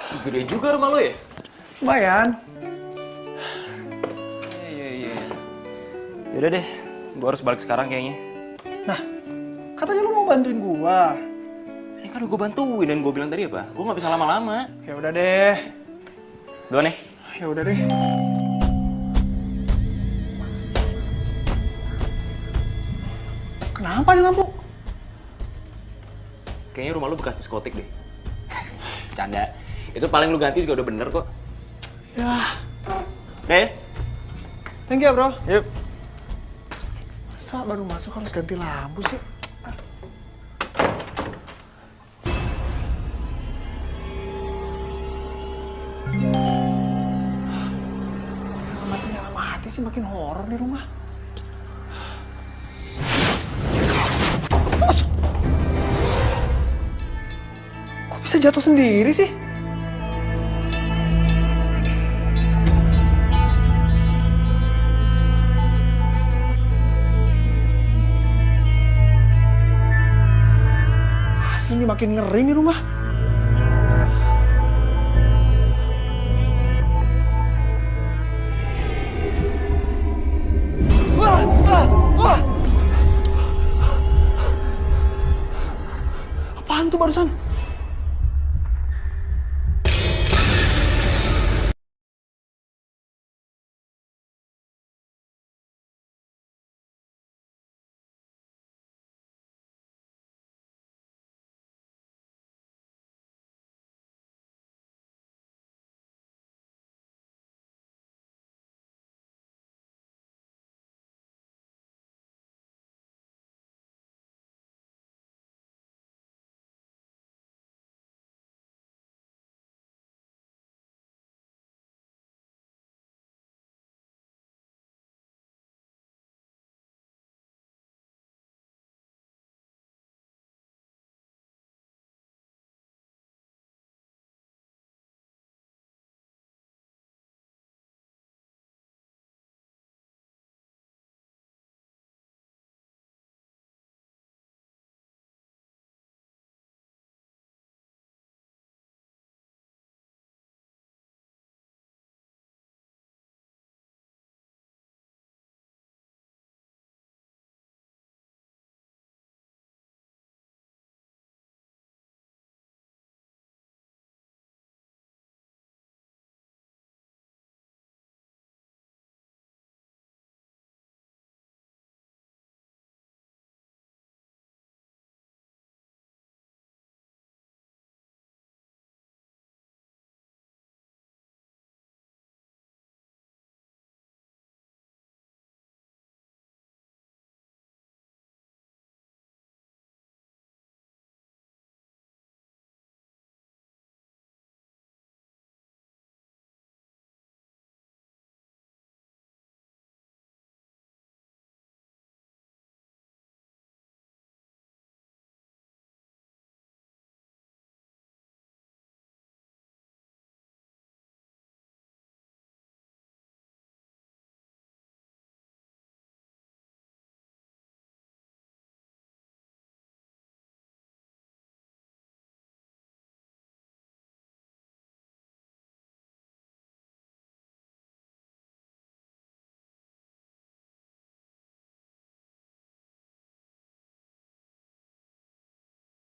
Gede juga rumah lo ya? Lumayan. Iya. Yaudah deh, gue harus balik sekarang kayaknya. Nah, katanya lu mau bantuin gua. Ini kan udah gue bantuin dan gue bilang tadi apa? Gue nggak bisa lama-lama. Ya udah deh. Dua nih. Ya udah deh. Kenapa nih lampu? Kayaknya rumah lu bekas diskotik deh. Canda. Itu paling lu ganti juga udah bener kok. Ya, Deh. thank you ya, bro. Yuk. Masa baru masuk harus ganti lampu sih? Nyala mati sih, makin horor nih rumah. Kok bisa jatuh sendiri sih? Asli ini makin ngeri nih rumah. Wah, wah, wah. Apaan tuh barusan?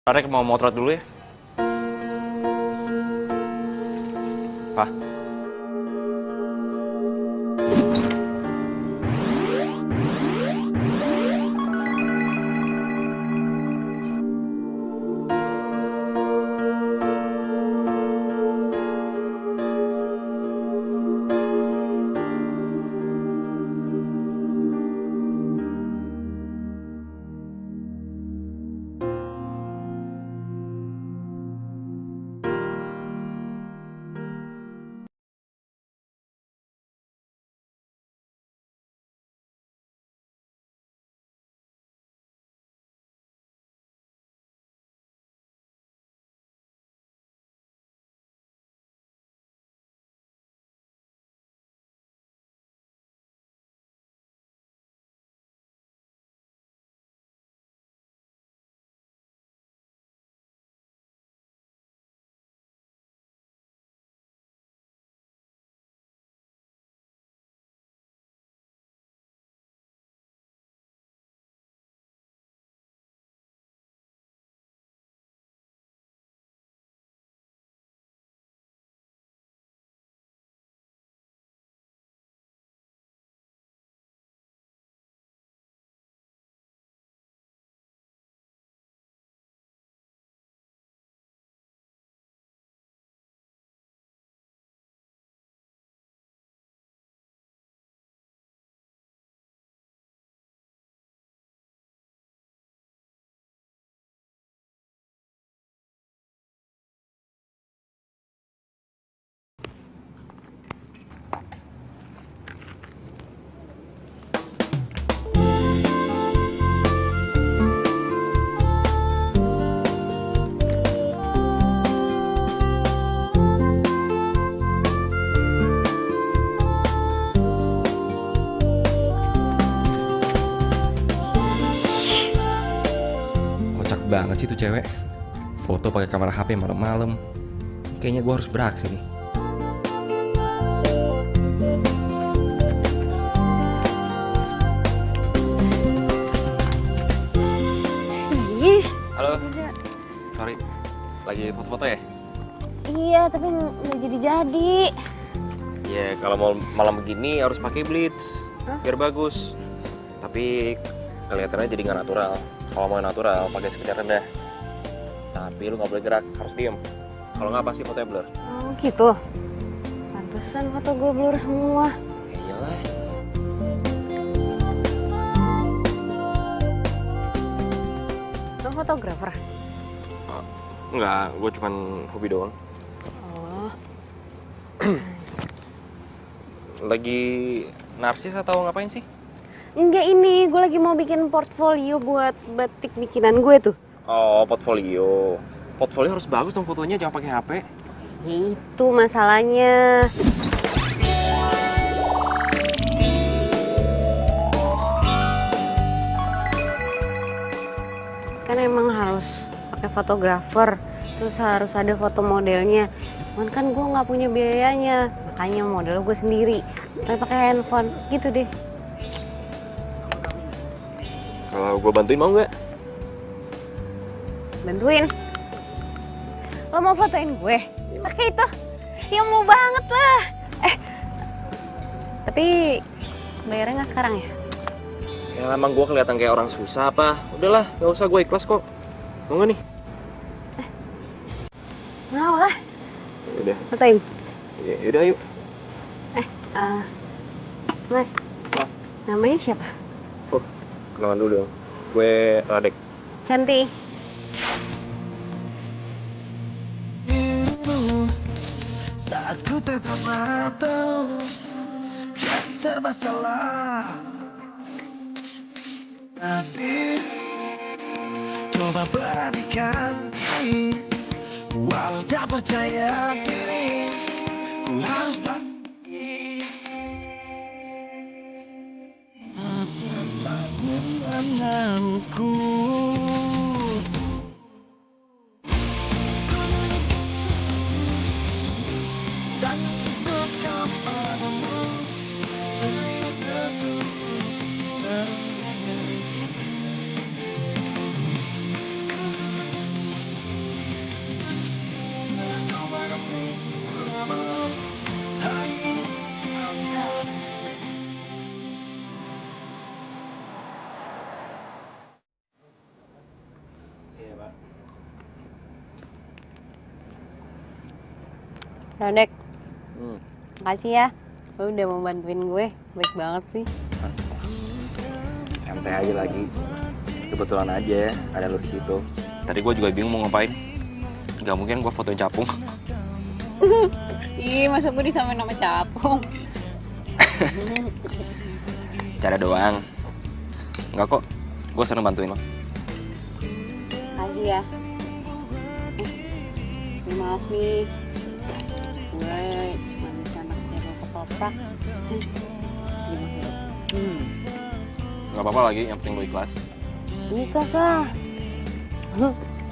Tarik mau motret dulu ya. Pak. banget sih tuh cewek. Foto pakai kamera HP malam-malam. Kayaknya gue harus beraksi nih. Ih, Halo. Sorry. Lagi foto-foto ya? iya tapi nggak jadi-jadi. Ya kalau mau malam begini harus pakai blitz. Biar bagus. Tapi kelihatannya jadi nggak natural. Kalau mau natural pakai speed rendah. Tapi lu nggak boleh gerak, harus diem. Kalau nggak pasti fotonya blur. Oh gitu. Pantesan foto gue blur semua. Ya iyalah. Lo fotografer? Enggak, gue cuman hobi doang. Oh. Lagi narsis atau ngapain sih? Enggak, ini gue lagi mau bikin portfolio buat batik bikinan gue tuh. Oh, portfolio. Portfolio harus bagus dong fotonya, jangan pakai HP. Itu masalahnya. Kan emang harus pakai fotografer, terus harus ada foto modelnya. Cuman kan gue nggak punya biayanya, makanya model gue sendiri. Tapi pakai handphone, gitu deh. Kalau gue bantuin mau nggak? Bantuin? Lo mau fotoin gue? Pakai itu? Ya mau banget lah. Tapi bayarnya nggak sekarang ya? Ya emang gue kelihatan kayak orang susah apa? Udahlah, nggak usah, gue ikhlas kok. Mau nggak nih? Mau lah. Udah. Fotoin. Ya udah yuk. Mas. Namanya siapa? Oh, kenalan dulu dong. Gue Radek. Cantik. Saat ku tetap tahu jadi serba salah, tapi coba beranikan diri, walau tak percaya diri, ku harus menanamku. Radek. Makasih ya. Lo udah mau bantuin gue. Baik banget sih. Santai aja lagi. Kebetulan aja ada lu situ. Tadi gue juga bingung mau ngapain. Gak mungkin gue fotoin capung. Ih, masa gue disamain nama capung. Cara doang. Enggak kok. Gue seneng bantuin lo. Makasih ya. Maaf nih. Gue cuma bisa naksir lo ketoprak. Gak apa-apa lagi, yang penting lo ikhlas. Ikhlas lah.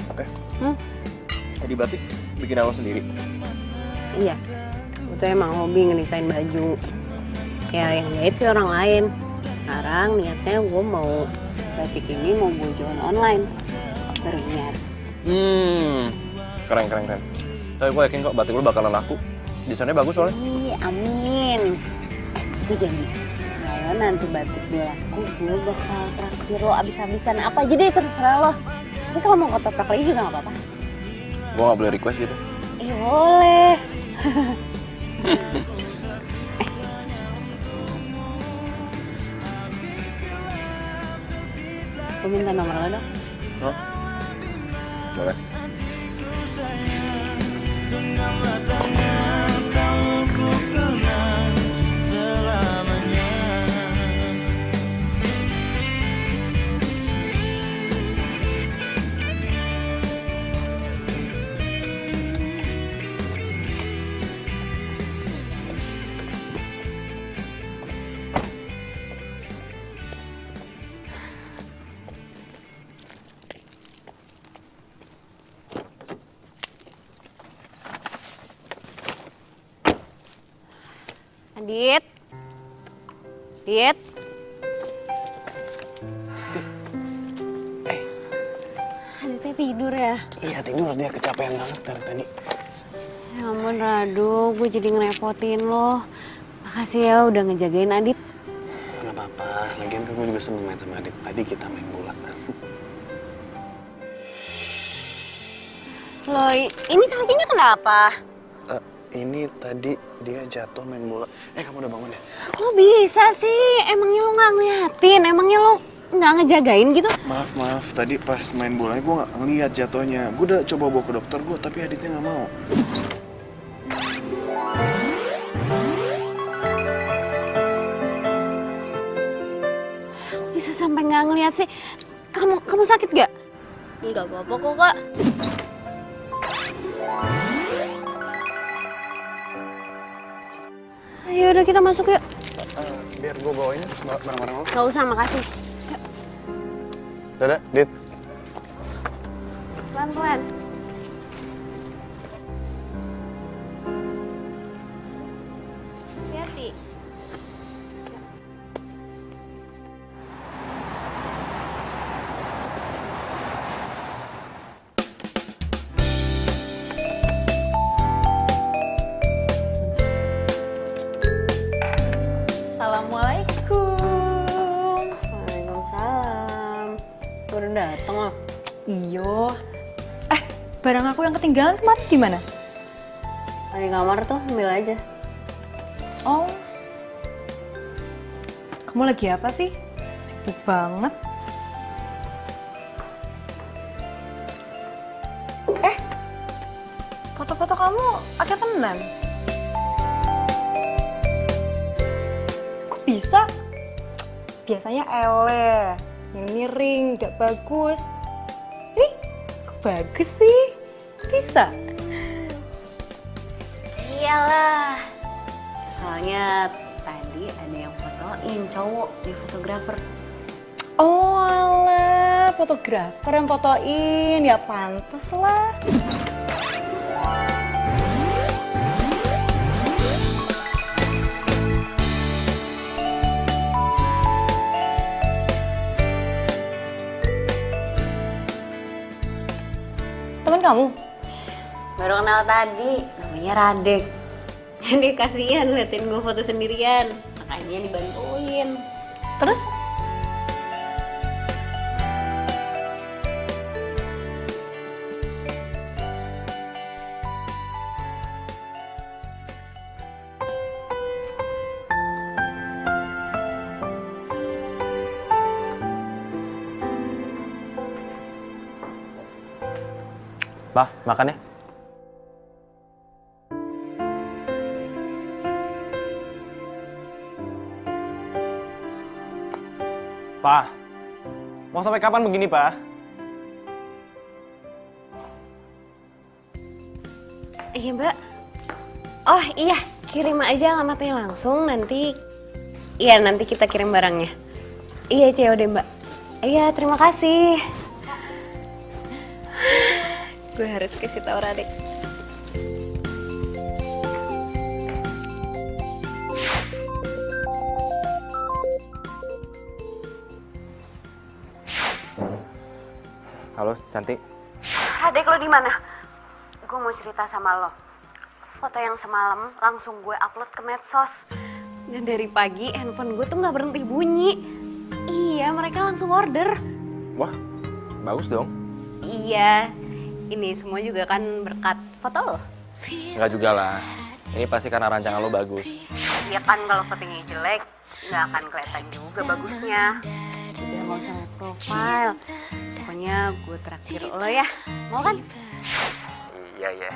Apa? Jadi batik bikin lo sendiri. Iya. Gue tuh emang hobi ngedesain baju. Ya yang jahit sih orang lain. Sekarang niatnya gue mau batik ini mau gue jual online. Baru niat. Keren. Tapi gue yakin kok batik lo bakalan laku. Desainnya bagus soalnya. Ih, amin. Itu janji. Kalau nanti batik gue laku, gue bakal traktir lo abis-abisan apa aja deh, terserah lo. Tapi kalau mau ketoprak lagi juga gak apa-apa. Gue gak boleh request gitu. Boleh. Gue minta nomor lo dong. Hah? Boleh. Adit. Adit. Aditnya tidur ya? Iya tidur, dia kecapean banget dari tadi. Ya ampun Radu, gue jadi ngerepotin lo. Makasih ya udah ngejagain Adit. Gak apa-apa, lagian kan gue juga seneng main sama Adit. Tadi kita main bola. Loh, ini kakinya kenapa? Ini tadi dia jatuh main bola. Kamu udah bangun ya? Kok bisa sih? Emangnya lo nggak ngeliatin? Emangnya lo nggak ngejagain gitu? Maaf. Tadi pas main bolanya gue gak ngeliat jatuhnya. Gue udah coba bawa ke dokter gue, tapi Aditnya gak mau. Kok bisa sampai nggak ngeliat sih? Kamu sakit gak? Nggak apa-apa kok, Kak. Ayo udah kita masuk yuk. Biar gue bawain barang-barang lo. Gak usah, makasih. Yuk. Dadah, Dit. Pelan-pelan. Hati-hati. Assalamualaikum. Waalaikumsalam. Udah dateng loh. Iyo. Barang aku yang ketinggalan kemarin di mana? Di kamar tuh, ambil aja. Oh. Kamu lagi apa sih? Sibuk banget. Foto-foto kamu akeh tenan. Kok bisa? Biasanya ele, yang miring, gak bagus. Ini kok bagus sih? Bisa? Iyalah. Soalnya tadi ada yang fotoin cowok di fotografer. Oh alah, fotografer yang fotoin, ya pantes lah. Teman kamu? Baru kenal tadi, namanya Radek. Dia kasihan liatin gue foto sendirian, makanya dibantuin. Terus? Bah, makan ya. Pak, mau sampai kapan begini, Pak? Iya, Mbak. Oh iya, kirim aja alamatnya langsung, nanti kita kirim barangnya. Iya, COD, Mbak. Iya, terima kasih. Gue harus kasih tahu Radek. Halo, cantik. Radek, lo di mana? Gue mau cerita sama lo. Foto yang semalam langsung gue upload ke medsos. Dan dari pagi handphone gue tuh nggak berhenti bunyi. Iya, mereka langsung order. Wah, bagus dong. Iya, ini semua juga kan berkat foto lo. Enggak juga lah. Ini pasti karena rancangan lo bagus. Iya kan, kalau fotonya jelek nggak akan kelihatan juga bagusnya. Udah nggak usah liat profile. Pokoknya gue traktir lo ya, mau kan? Iya.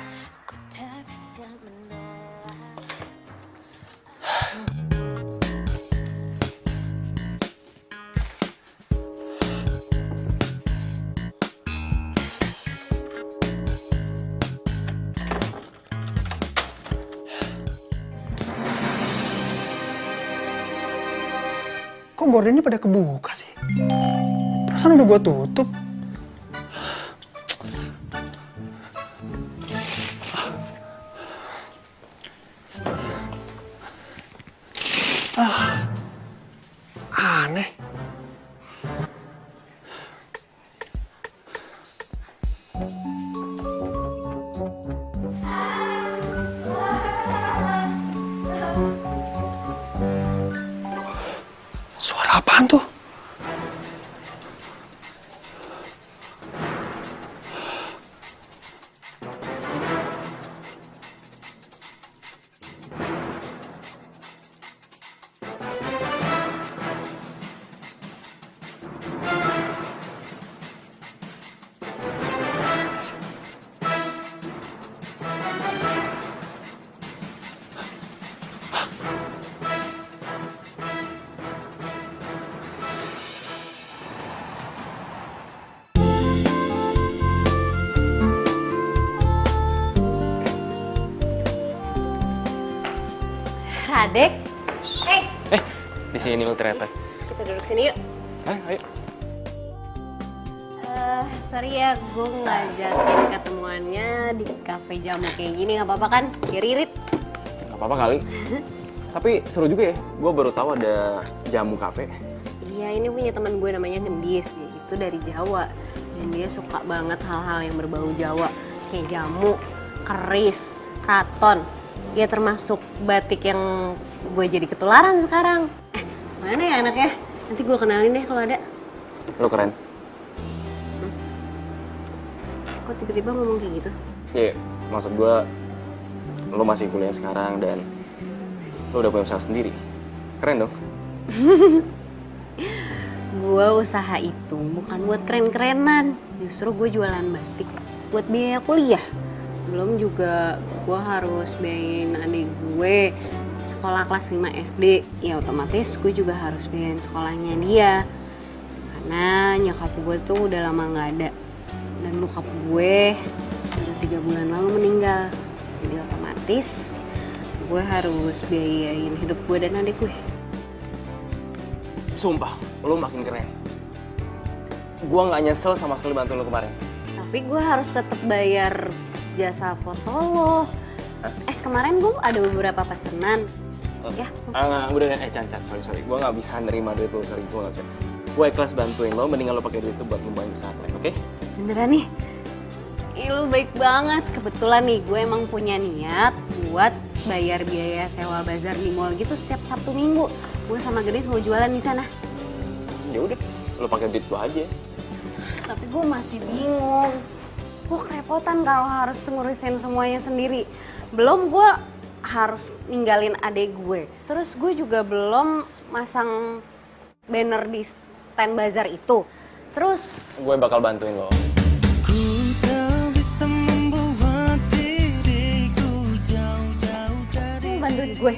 Kok gordennya pada kebuka sih? Perasaan udah gua tutup. Radek. Di sini lo ternyata. Kita duduk sini yuk. Ayo. Sorry ya, gue ngajakin ketemuannya di kafe jamu kayak gini, nggak apa-apa kan? Kiririt. Gak apa-apa kali. Tapi seru juga ya, gue baru tahu ada jamu kafe. Iya, ini punya teman gue namanya Gendis, itu dari Jawa. Dan dia suka banget hal-hal yang berbau Jawa. Kayak jamu, keris, kraton. Ya termasuk batik yang gue jadi ketularan sekarang. Mana ya anaknya? Nanti gue kenalin deh kalau ada. Lo keren. Kok tiba-tiba ngomong kayak gitu? Iya, maksud gue lo masih kuliah sekarang dan lo udah punya usaha sendiri. Keren dong. Gue usaha itu bukan buat keren-kerenan. Justru gue jualan batik buat biaya kuliah. Belum juga gue harus biayain adik gue sekolah kelas 5 SD. Ya otomatis gue juga harus biayain sekolahnya dia. Karena nyokap gue tuh udah lama gak ada. Dan bokap gue udah 3 bulan lalu meninggal. Jadi otomatis gue harus biayain hidup gue dan adik gue. Sumpah, lo makin keren. Gue gak nyesel sama sekali bantu lo kemarin. Tapi gue harus tetap bayar jasa foto lo. Kemarin gue ada beberapa pesanan. Ya. Udah, Chan, sorry. Gue gak bisa nerima duit lo, sorry. Gue gak bisa. Gue ikhlas bantuin lo, mendingan lo pakai duit itu buat ngembangin usaha lain, oke? Beneran nih? Ih, lu baik banget. Kebetulan nih, gue emang punya niat buat bayar biaya sewa bazar di mall gitu setiap Sabtu Minggu. Gue sama Gendis mau jualan di sana. Ya udah, lo pakai duit gue aja. Tapi gue masih bingung. Gue kerepotan kalau harus ngurusin semuanya sendiri. Belum gue harus ninggalin adek gue. Terus gue juga belum masang banner di stand bazar itu. Terus Gue bakal bantuin lo. lu bantuin gue.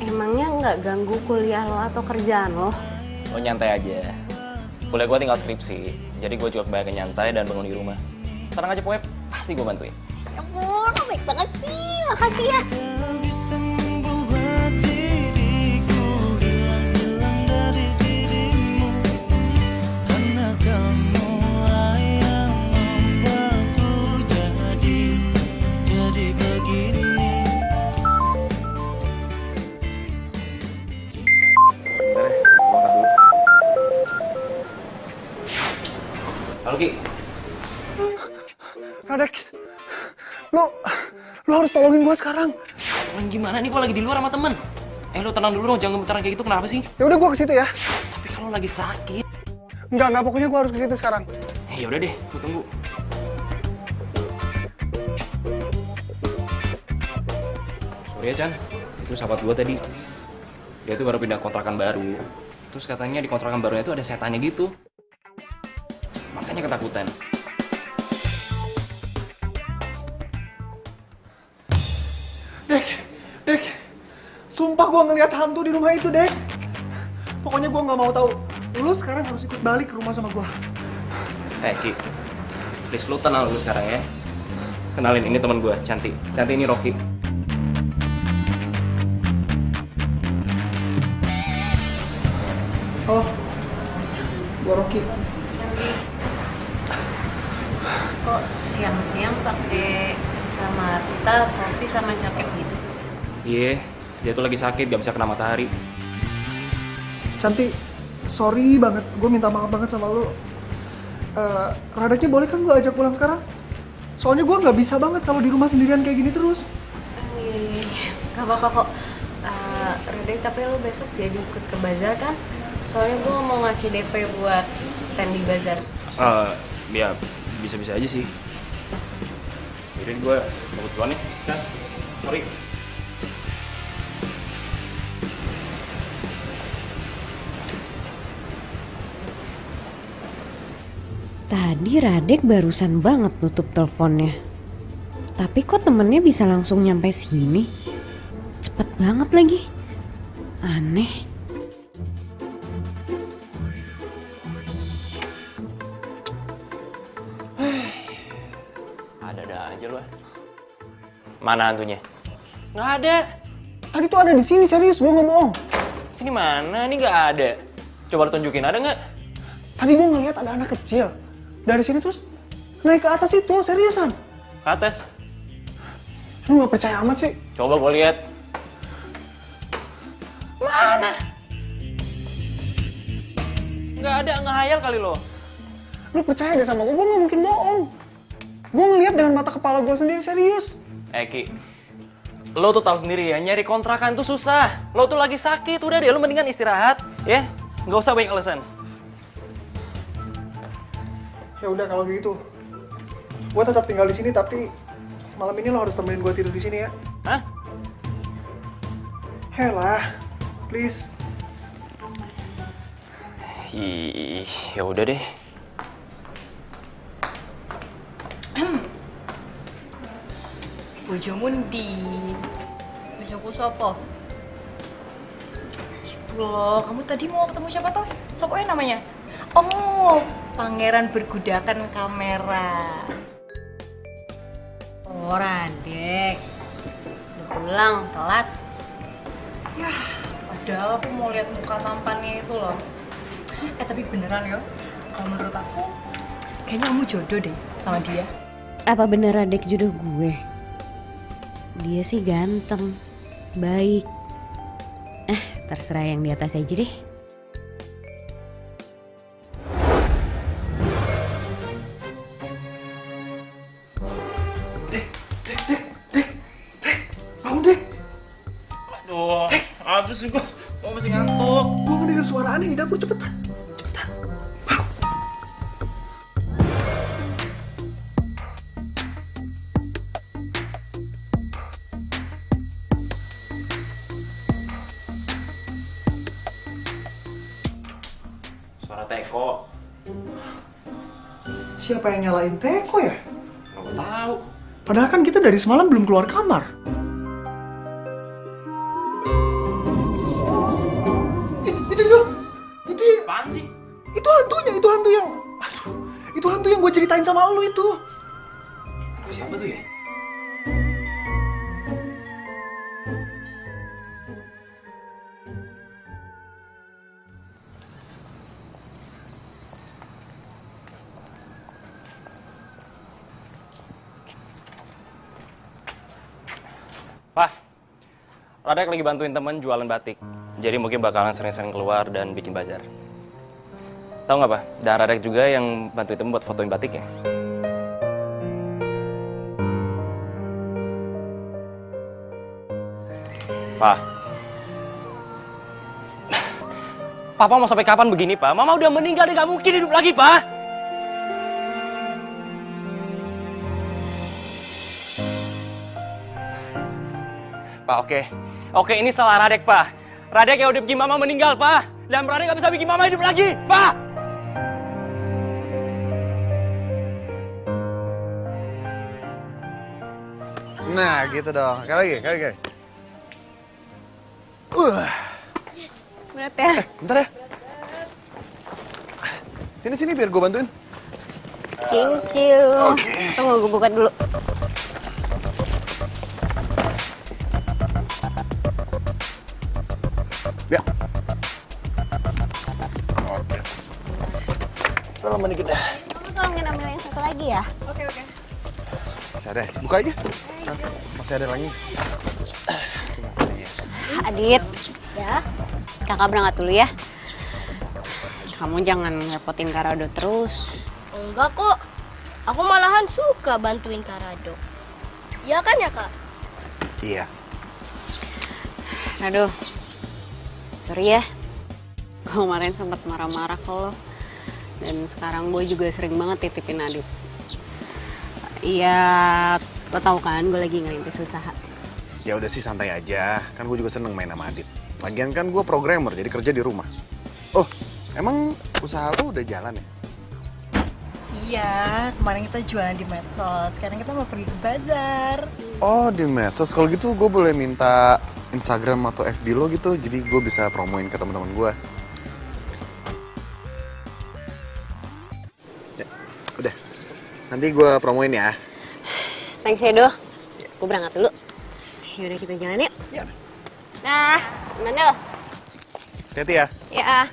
Emangnya nggak ganggu kuliah lo atau kerjaan lo? Lo nyantai aja. Kuliah gue tinggal skripsi, jadi gue juga kebanyakan nyantai dan bangun di rumah. Tenang aja pokoknya, pasti gue bantuin. Ya ampun, lo baik banget sih. Makasih ya. Halo Ki. Radek, lo harus tolongin gue sekarang. Tolong gimana nih, gue lagi di luar sama temen. Lo tenang dulu dong, jangan gemetaran kayak gitu, kenapa sih? Ya udah gue ke situ ya. Tapi kalau lagi sakit. Enggak, pokoknya gue harus ke situ sekarang. Ya udah deh, gue tunggu. Sorry ya Chan, itu sahabat gue tadi. Dia tuh baru pindah kontrakan baru. Terus katanya di kontrakan barunya tuh ada setannya gitu. Makanya ketakutan. Dek, sumpah gue ngeliat hantu di rumah itu, Dek. Pokoknya gue nggak mau tahu. Lu sekarang harus ikut balik ke rumah sama gue. Ki, please lu tenang dulu sekarang ya. Kenalin, ini teman gue, Cantik. Cantik ini Rocky. Oh, gue Rocky. Kok siang-siang pakai kacamata, topi sama jaket gitu? Iya, dia tuh lagi sakit, gak bisa kena matahari. Cantik, sorry banget. Gue minta maaf banget sama lu. Radaknya boleh kan gue ajak pulang sekarang? Soalnya gue nggak bisa banget kalau di rumah sendirian kayak gini terus. Iya, gak apa-apa kok. Radek, tapi lo besok jadi ikut ke bazar kan? Soalnya gue mau ngasih DP buat stand di bazar. Ya, bisa-bisa aja sih. Yaudah gue cabut duluan nih, Chan. Sorry. Tadi Radek barusan banget nutup teleponnya. Tapi kok temennya bisa langsung nyampe sini? Cepet banget lagi. Aneh. Ada-ada aja lu. Mana hantunya? Nggak ada. Tadi tuh ada di sini, serius, gue nggak bohong. Sini mana? Ini nggak ada. Coba lu tunjukin, ada nggak? Tadi gue ngeliat ada anak kecil. Dari sini terus naik ke atas itu, seriusan. Ke atas. Lu nggak percaya amat sih? Coba gue lihat. Mana? Nggak ada, ngehayal kali lo. Lu percaya deh sama gue nggak mungkin bohong. Gue ngeliat dengan mata kepala gue sendiri, serius. Ki, lo tuh tahu sendiri ya, nyari kontrakan tuh susah. Lo tuh lagi sakit, udah deh, lo mendingan istirahat, ya. Nggak usah banyak alasan. Ya udah kalau gitu, gue tetap tinggal di sini tapi malam ini lo harus temenin gue tidur di sini ya. Hah? Helah, please. Ih, ya udah deh. Bojomu ndi? Bojoku sopo? Itu loh, kamu tadi mau ketemu siapa toh? Siapa ya namanya? Oh, pangeran bergudakan kamera. Oh, Radek. Udah pulang, telat. Ya, padahal aku mau lihat muka tampannya itu loh. Tapi beneran ya, kalau menurut aku, kayaknya kamu jodoh deh sama dia. Apa bener Radek jodoh gue? Dia sih ganteng, baik. Terserah yang di atas aja deh. Bangun deh. Aduh, apa sih gue masih ngantuk. Gue ngedengar suara aneh di dapur, cepetan. Suara Teko. Siapa yang nyalain Teko ya? Nggak tahu. Padahal kan kita dari semalam belum keluar kamar. Itu Apaan sih? itu hantu yang, aduh, itu hantu yang gue ceritain sama lu itu. Siapa tuh ya? Pak, Radek lagi bantuin temen jualan batik. Jadi mungkin bakalan sering-sering keluar dan bikin bazar. Tahu nggak, Pak? Dan Radek juga yang bantuin temen buat fotoin batiknya. Pak. Papa mau sampai kapan begini, Pak? Mama udah meninggal, dia nggak mungkin hidup lagi, Pak. Pak, oke, ini salah Radek, Pak. Radek yang udah bikin Mama meninggal, Pak. Dan Radek nggak bisa bikin Mama hidup lagi, Pak. Nah, gitu dong. Kali lagi. Berat ya? Bentar ya. Sini biar gue bantuin. Thank you. Tunggu, gue buka dulu. Ya. Oke. Tolong dikit ya. Kamu tolongin ambil yang satu lagi ya? Oke. Masih ada. Buka aja. Nah, masih ada lagi. Adit, ya, kakak berangkat dulu ya. Kamu jangan ngerepotin Karado terus. Enggak kok, aku malahan suka bantuin Karado. Iya kan ya kak? Iya. Aduh, sorry ya. Gue kemarin sempat marah-marah ke lo. Dan sekarang gue juga sering banget titipin Adit. Iya, lo tau kan gue lagi ngerintis usaha. Ya udah sih santai aja. Kan gue juga seneng main sama Adit. Lagian kan gue programmer, jadi kerja di rumah. Oh, emang usaha lo udah jalan ya? Iya, kemarin kita jualan di medsos. Sekarang kita mau pergi ke bazar. Oh, di medsos. Kalau gitu gue boleh minta Instagram atau FB lo gitu, jadi gue bisa promoin ke teman-teman gue. Ya, udah. Nanti gue promoin ya. Thanks ya, Do. Gue berangkat dulu. Yaudah kita jalan yuk. Ya. Nah, gimana? Hati-hati ya. Ya.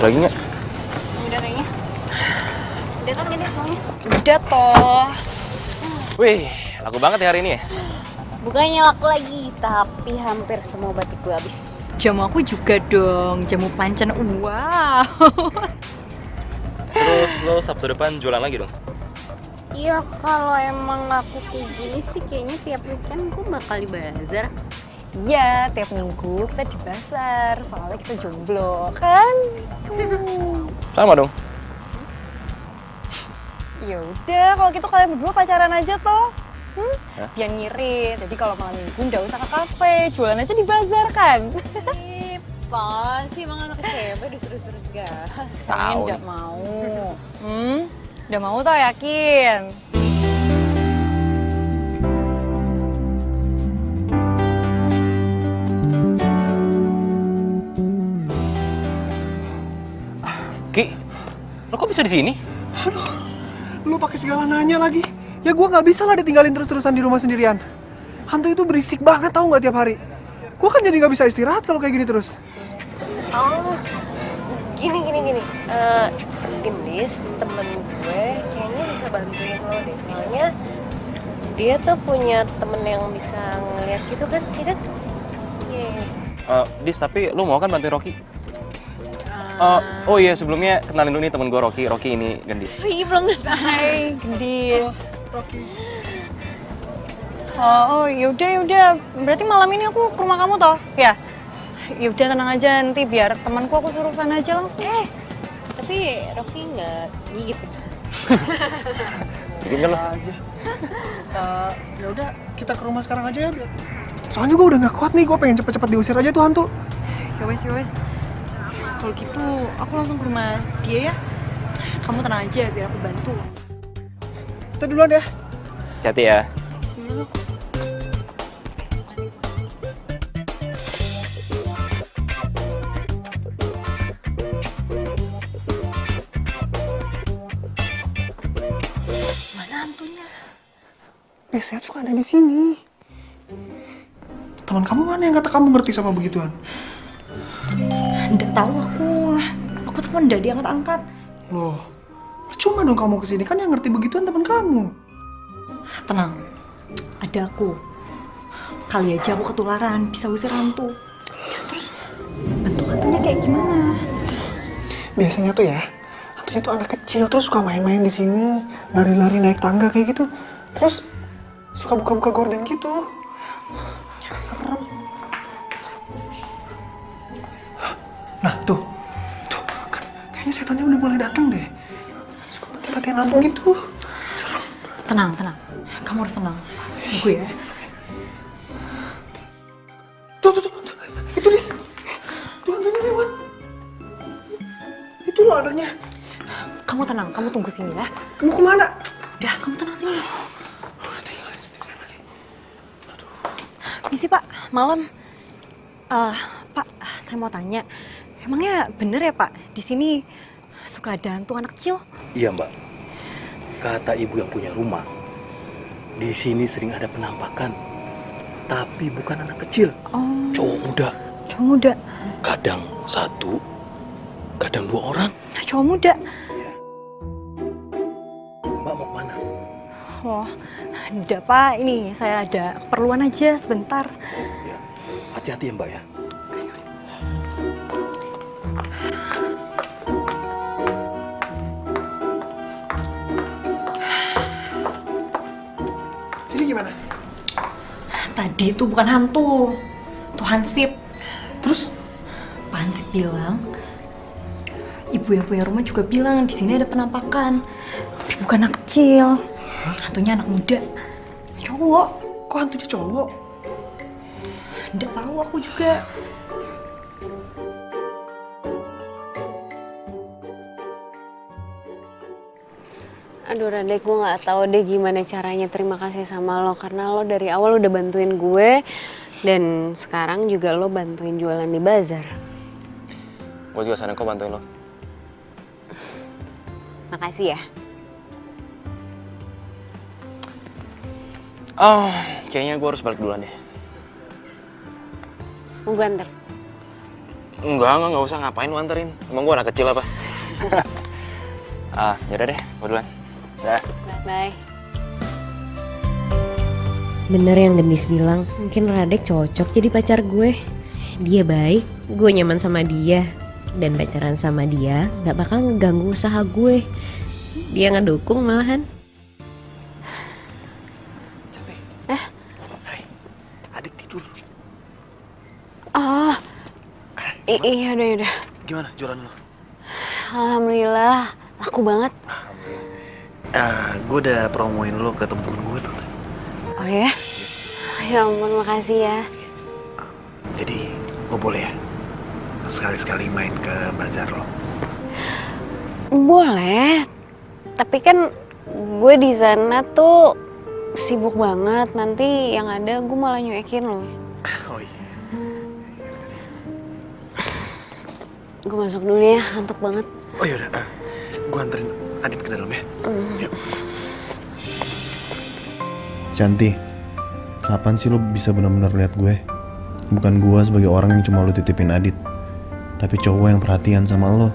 Lagi nggak? Udah kayaknya. Udah kan gini semuanya. Udah toh. Wih, laku banget ya hari ini ya? Bukannya laku lagi, tapi hampir semua batik gue habis. Jamu aku juga dong, jamu pancan. Wow. Terus lo Sabtu depan jualan lagi dong? Iya, kalau emang laku kayak gini sih kayaknya tiap weekend gue bakal di bazar. Iya, tiap minggu kita di pasar, soalnya kita jomblo, kan? Sama dong. Ya udah, kalau gitu kalian berdua pacaran aja toh. Hah? Biar ngirit. Jadi kalau malam minggu nggak usah ke kafe, jualan aja di bazar kan? Ih, apaan sih emang anak SMP disuruh-suruh segala. Kalian Tahu nggak nih. mau. Udah mau tau, yakin? Ki, lo kok bisa di sini? Lu pakai segala nanya lagi. Ya gue nggak bisa lah ditinggalin terus-terusan di rumah sendirian. Hantu itu berisik banget tau nggak tiap hari. Gue kan jadi nggak bisa istirahat kalau kayak gini terus. Oh, gini. Gendis, temen gue kayaknya bisa bantuin lo deh. Soalnya dia tuh punya temen yang bisa ngeliat gitu kan, iya kan? Iya. Dis, tapi lo mau kan bantuin Rocky? Oh iya, sebelumnya kenalin dulu nih temen gue Rocky. Rocky ini Gendis. Oh iya, belum kenal. Hai, Gendis. Oh, yaudah. Berarti malam ini aku ke rumah kamu toh? Ya? Yaudah, tenang aja, nanti biar temanku aku suruh sana aja langsung. Tapi Rocky nggak gigit. Bikin kan lo? Aja. Ya udah, kita ke rumah sekarang aja ya. Soalnya gue udah nggak kuat nih, gue pengen cepet-cepet diusir aja tuh hantu. Ya wes. Kalau gitu, aku langsung ke rumah dia ya. Kamu tenang aja, biar aku bantu. Kita duluan ya. Hati-hati ya. Biasanya suka ada di sini. Teman kamu mana yang kata kamu ngerti sama begituan? Nggak tahu aku. Aku telepon nggak diangkat-angkat. Loh, Percuma dong kamu kesini, kan yang ngerti begituan teman kamu. Tenang, ada aku. Kali aja aku ketularan, bisa usir hantu. Terus bentuk hantunya kayak gimana? Biasanya tuh ya, hantunya tuh anak kecil terus suka main-main di sini, lari-lari naik tangga kayak gitu. Terus suka buka-buka gorden gitu. Serem. Nah, tuh kan kayaknya setannya udah mulai datang deh. Suka mati-matian lampu gitu. Serem. Tenang, tenang. Kamu harus tenang. Tunggu ya. Tuh. Itu Lis. Tuh anaknya lewat. Itu loh anaknya. Kamu tenang, kamu tunggu sini ya. Mau kemana? Udah, kamu tenang sini. Lu udah tinggalin sendirian lagi. Misi Pak, malam. Pak, saya mau tanya. Emangnya bener ya Pak, di sini suka ada hantu anak kecil? Iya Mbak, kata ibu yang punya rumah, di sini sering ada penampakan, tapi bukan anak kecil, cowok muda. Cowok muda? Kadang 1, kadang 2 orang. Cowok muda? Mbak mau kemana? Oh, enggak Pak, ini saya ada keperluan aja sebentar. Ya, hati-hati ya Mbak ya. Jadi gimana? Tadi itu bukan hantu, itu hansip. Terus? Pak Hansip bilang, ibu yang punya rumah juga bilang di sini ada penampakan, tapi bukan anak kecil, hantunya anak muda, cowok. Kok hantunya cowok? Nggak tahu aku juga. Aduh Radek, gue gak tahu deh gimana caranya terima kasih sama lo. Karena lo dari awal udah bantuin gue. Dan sekarang juga lo bantuin jualan di bazar. Gue juga seneng kok bantuin lo. Makasih ya. Oh, kayaknya gue harus balik duluan deh. Mau gue anter? Enggak usah, ngapain lu anterin? Emang gue anak kecil apa? Yaudah deh, gue duluan. Dah. Bye. Bener yang Gendis bilang, mungkin Radek cocok jadi pacar gue. Dia baik, gue nyaman sama dia. Dan pacaran sama dia gak bakal ngeganggu usaha gue. Dia ngedukung malahan. Cantik. Hai, adik tidur. Oh, iya udah. Gimana jualan lo? Alhamdulillah, laku banget. Gue udah promoin lo ke temen-temen gue tuh. Oh ya? Ya ampun, makasih ya. Jadi gue boleh ya sekali-sekali main ke bazar lo? Boleh, tapi kan gue di sana tuh sibuk banget. Nanti yang ada gue malah nyuekin lo. Oh iya. Gue masuk dulu ya, ngantuk banget. Oh yaudah, gue anterin Adit ke dalam ya. Yuk. Cantik, kapan sih lo bisa benar-benar lihat gue? Bukan gue sebagai orang yang cuma lo titipin Adit, tapi cowok yang perhatian sama lo.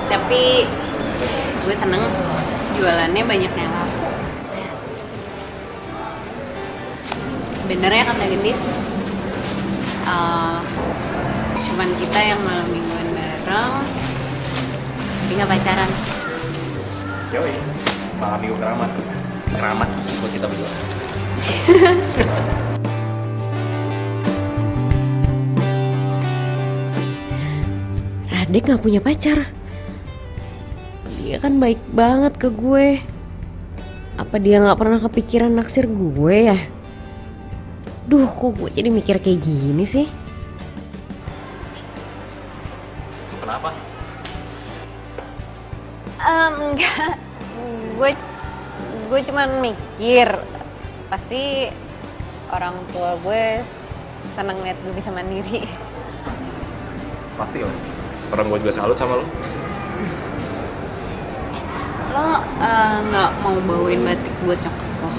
Tapi gue seneng jualannya banyak yang laku. Bener ya kata Gendis, cuman kita yang malam mingguan bareng, tapi nggak pacaran. Yoi, malam minggu keramat. Keramat khusus buat kita berdua. Radek gak punya pacar. Dia kan baik banget ke gue. Apa dia gak pernah kepikiran naksir gue ya? Duh, kok gue jadi mikir kayak gini sih? Kenapa? Enggak, gue cuman mikir pasti orang tua gue seneng liat gue bisa mandiri. Pasti lah. Orang gue juga salut sama lo. Lo nggak mau bawain batik buat nyokap lo?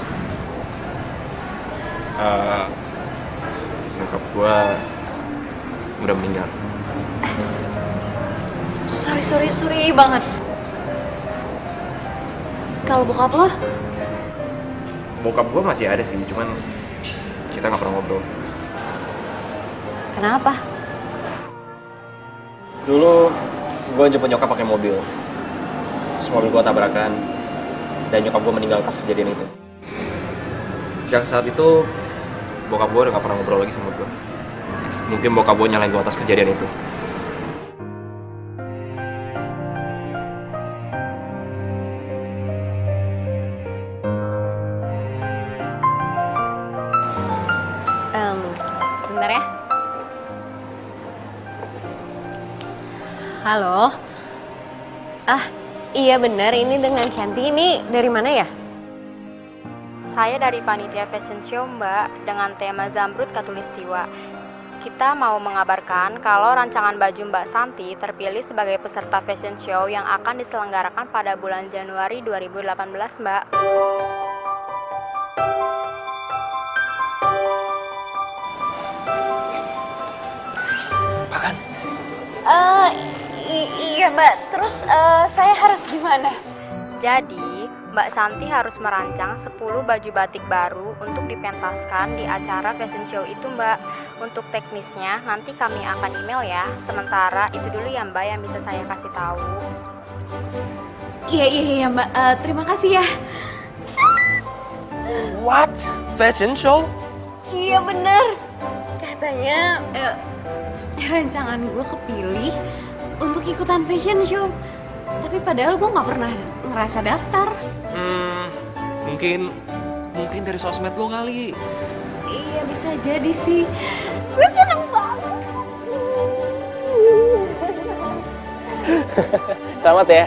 Nyokap gue udah meninggal. Sorry banget. Kalau bokap lo? Bokap gue masih ada sih, cuman kita nggak pernah ngobrol. Kenapa? Dulu gue jemput nyokap pakai mobil. Terus mobil gue tabrakan dan nyokap gue meninggal pas kejadian itu. Sejak saat itu bokap gue udah gak pernah ngobrol lagi sama gue. Mungkin bokap gue nyalain gue atas kejadian itu. Sebentar ya. Halo. Iya benar, ini dengan Shanti. Ini dari mana ya? Saya dari Panitia Fashion Show, Mbak, dengan tema Zamrud Katulistiwa. Kita mau mengabarkan kalau rancangan baju Mbak Santi terpilih sebagai peserta fashion show yang akan diselenggarakan pada bulan Januari 2018, Mbak. Apaan? Iya Mbak, terus saya harus gimana? Jadi, Mbak Santi harus merancang 10 baju batik baru untuk dipentaskan di acara fashion show itu, Mbak. Untuk teknisnya nanti kami akan email ya. Sementara itu dulu ya Mbak yang bisa saya kasih tahu. Iya Mbak, terima kasih ya. What? Fashion show? Iya bener. Katanya rancangan gue kepilih untuk ikutan fashion show. Tapi padahal gue gak pernah ngerasa daftar. Mungkin dari sosmed lo kali. Iya bisa jadi sih. Gue seneng banget. Selamat ya.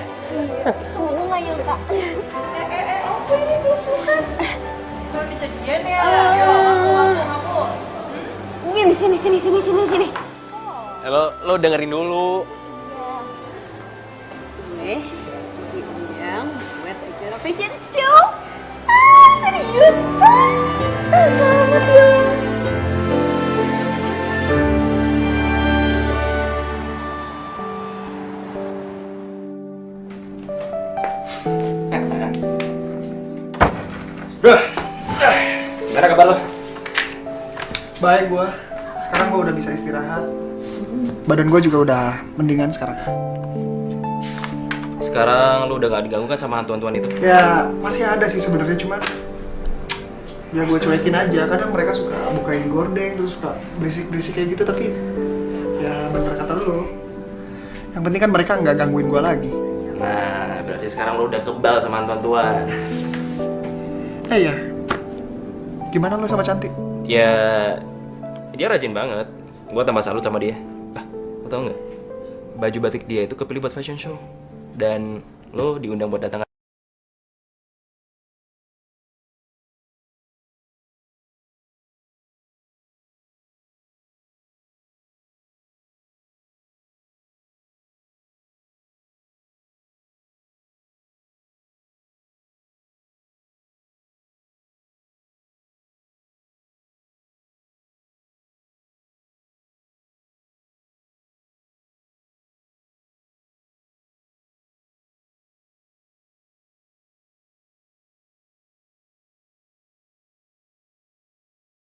Gue gak nyangka. Apa ini bukan? Belum disajian ya? Gini sini. Lo dengerin dulu. Gue diundang buat acara fashion show. Serius? Selamat ya. Gimana kabar lo? Baik gue. Sekarang gue udah bisa istirahat. Badan gue juga udah mendingan sekarang. Sekarang lo udah gak diganggu kan sama hantu-hantuan itu? Ya masih ada sih sebenarnya, cuman ya gue cuekin aja. Kadang mereka suka bukain gordeng terus suka berisik kayak gitu, tapi ya bener kata lo, yang penting kan mereka nggak gangguin gue lagi. Nah, berarti sekarang lo udah kebal sama hantu-hantuan. Iya. Gimana lo sama Cantik? Ya, dia rajin banget. Gue tambah salut sama dia. Lo tau nggak? Baju batik dia itu kepilih buat fashion show. Dan lo diundang buat datang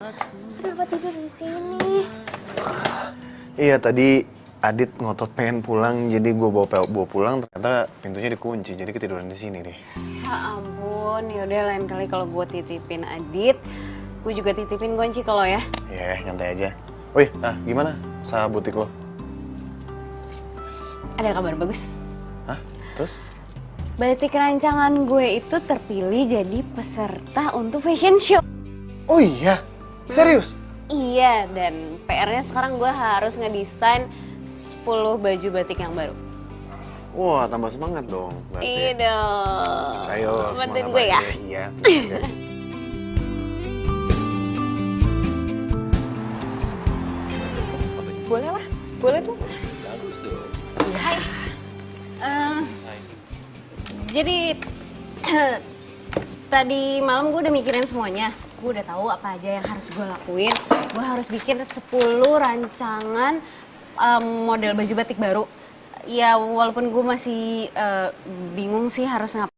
Kenapa tidur di sini? Iya, tadi Adit ngotot pengen pulang, jadi gue bawa pulang, ternyata pintunya dikunci, jadi ketiduran di sini deh. Ya ampun, yaudah lain kali kalau gue titipin Adit, gue juga titipin kunci ke lo ya. Iya, nyantai aja. Wih, gimana usaha butik lo? Ada kabar bagus. Hah? Terus? Batik rancangan gue itu terpilih jadi peserta untuk fashion show. Oh iya? Serius? Iya, dan PR-nya sekarang gue harus ngedesain 10 baju batik yang baru. Wah, tambah semangat dong. Iya dong. Ayo, bantuin semangat gue ya. aja. Iya. Boleh lah, boleh tuh. Bagus dong. Hai. Jadi tadi malam gue udah mikirin semuanya. Gue udah tahu apa aja yang harus gue lakuin. Gue harus bikin 10 rancangan model baju batik baru. Ya walaupun gue masih bingung sih harus ngapain.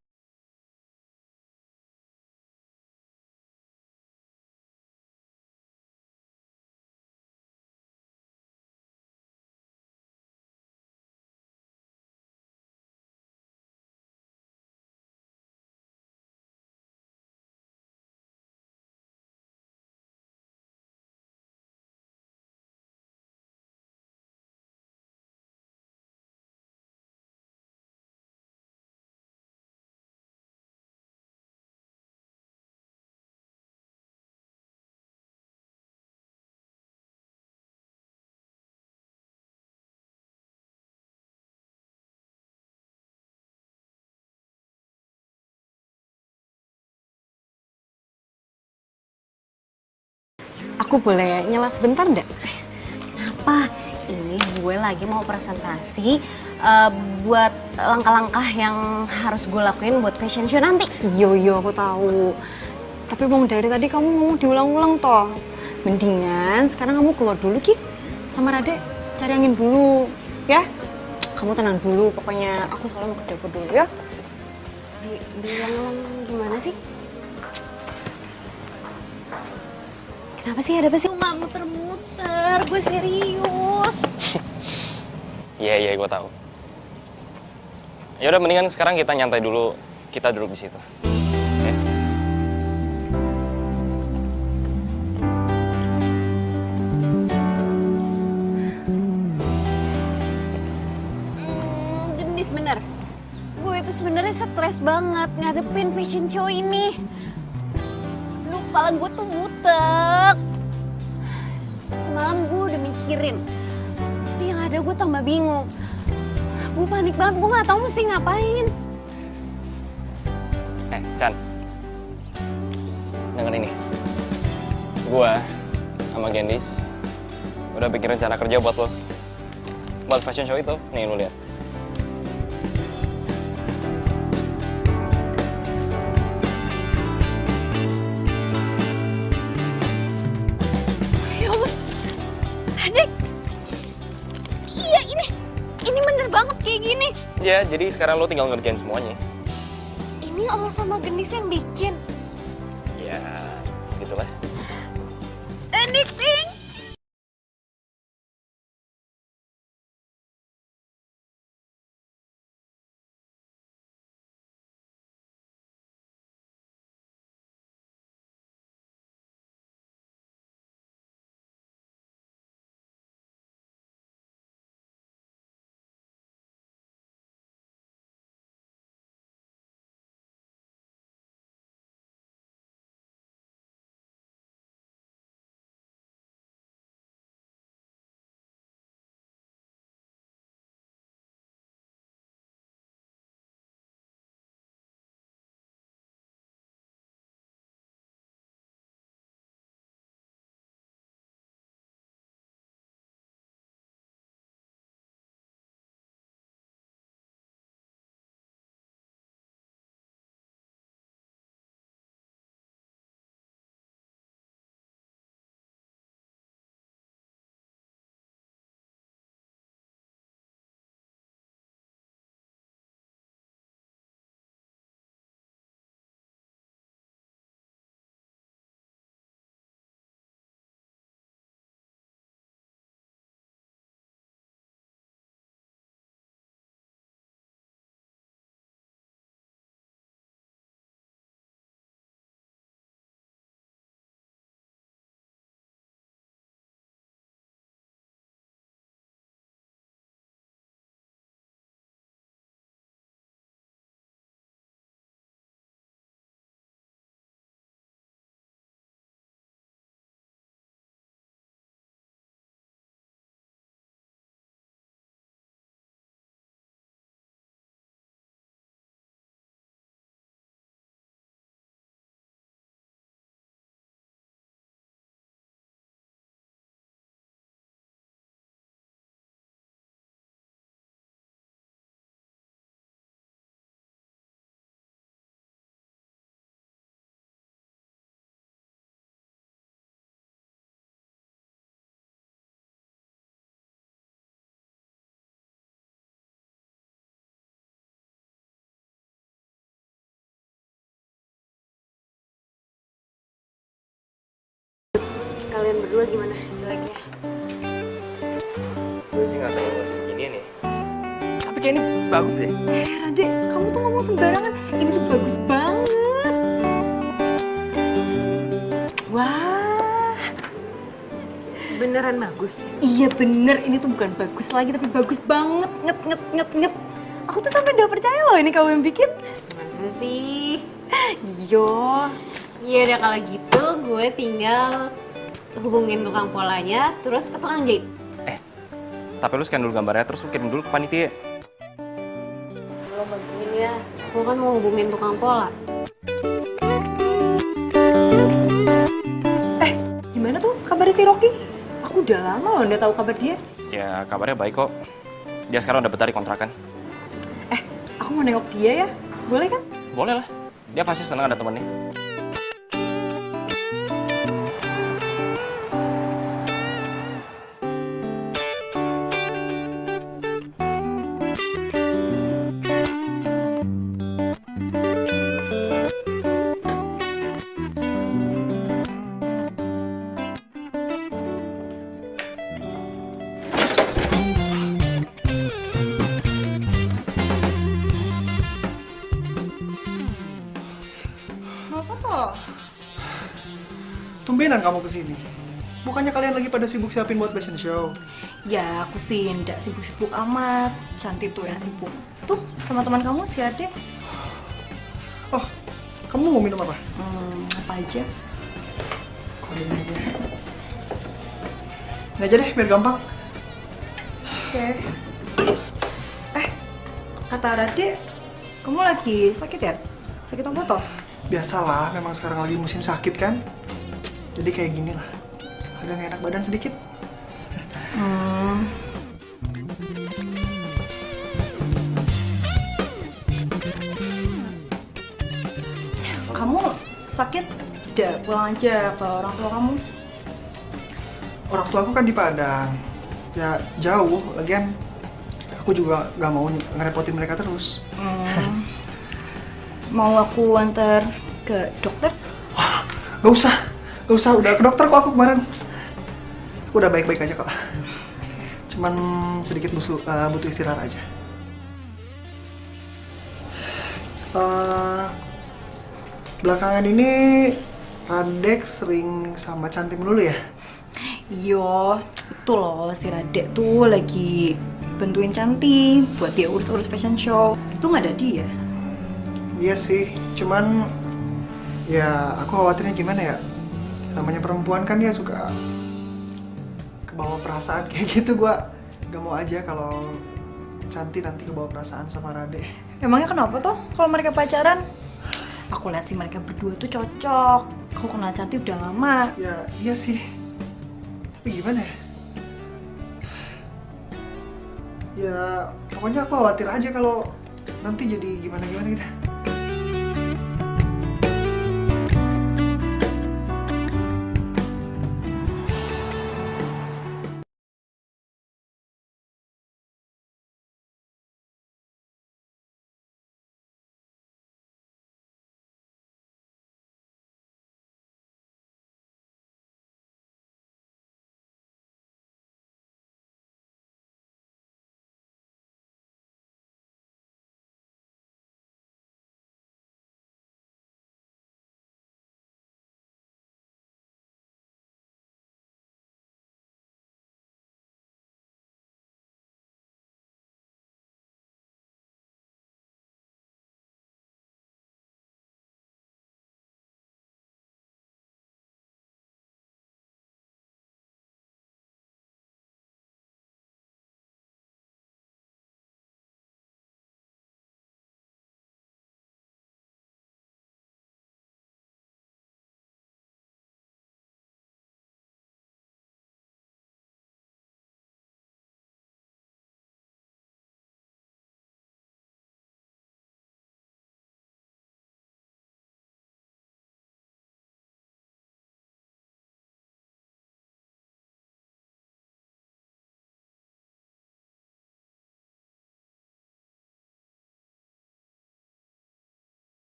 Aku boleh nyela sebentar enggak? Kenapa? Ini gue lagi mau presentasi buat langkah-langkah yang harus gue lakuin buat fashion show nanti. Iya, aku tahu. Tapi Bang, dari tadi kamu ngomong diulang-ulang toh. Mendingan sekarang kamu keluar dulu, Ki. Sama Rade, cari angin dulu, ya? Kamu tenang dulu, pokoknya aku soalnya mau ke dapur dulu, ya? Diulang-ulang gimana sih? Kenapa sih? Ada apa sih? Nggak muter-muter, gue serius. Iya, gue tahu. Ya udah, mendingan sekarang kita nyantai dulu, kita duduk di situ. Oke? Gendis bener. Gue itu sebenarnya stres banget ngadepin fashion show ini. Lu kepala gue tuh butek. Semalam gue udah mikirin, tapi yang ada gue tambah bingung. Gue panik banget, gue nggak tahu mesti ngapain. Chan, denger ini. Gua sama Gendis udah bikin rencana kerja buat lo. Buat fashion show itu, nih lo lihat. Ya ampun, Radek. Iya, ini bener banget kayak gini. Ya, jadi sekarang lo tinggal ngerjain semuanya. Ini lo sama Gendis yang bikin. Ya, gitulah. Anything. kalian berdua gimana jeleknya? Gue sih nggak terlalu gini nih. Tapi kayak ini bagus deh. Rade, kamu tuh ngomong sembarangan. Ini tuh bagus banget. Wah. Beneran bagus? Iya bener, ini tuh bukan bagus lagi tapi bagus banget. Nget. Aku tuh sampai udah percaya loh ini kamu yang bikin. Masa sih? Iya. Iya udah kalau gitu gue tinggal hubungin tukang polanya terus ke tukang jahit. Tapi lu scan dulu gambarnya, terus lu kirim dulu ke panitia. Lo bantuin ya, gue kan mau hubungin tukang pola. Gimana tuh kabarnya si Rocky? Aku udah lama loh nggak tahu kabar dia. Ya kabarnya baik kok. Dia sekarang udah betah di kontrakan. Aku mau nengok dia ya, boleh kan? Boleh lah. Dia pasti senang ada temennya. Kenapa toh? Tumbenan kamu kesini. Bukannya kalian lagi pada sibuk siapin buat fashion show? Ya aku sih nggak sibuk-sibuk amat. Cantik tuh yang sibuk. Tuh sama teman kamu si Ade. Oh, kamu mau minum apa? Apa aja? Ini aja. Ini aja deh, biar gampang. Oke. Kata Rade, kamu lagi sakit ya? Sakit apa toh? Biasalah, memang sekarang lagi musim sakit kan. Jadi kayak gini lah. Agak nggak enak badan sedikit. Kamu sakit? Udah pulang aja ke orang tua kamu. Orang tua aku kan di Padang. Ya jauh, lagian aku juga nggak mau ngerepotin mereka terus. Mau aku antar ke dokter? Gak usah, udah ke dokter kok aku kemarin. Aku udah baik-baik aja kok. Cuman sedikit butuh istirahat aja. Belakangan ini Radek sering sama Cantik dulu ya? Iya, itu loh si Radek tuh lagi bantuin Cantik buat dia urus-urus fashion show. Itu nggak ada dia. Iya sih, cuman ya aku khawatirnya gimana ya? Namanya perempuan kan dia suka kebawa perasaan kayak gitu. Gua gak mau aja kalau Cantik nanti kebawa perasaan sama Rade. Emangnya kenapa tuh kalau mereka pacaran? Aku lihat sih mereka berdua tuh cocok. Aku kenal Cantik udah lama. Ya iya sih, tapi gimana ya? Ya pokoknya aku khawatir aja kalau nanti jadi gimana-gimana gitu.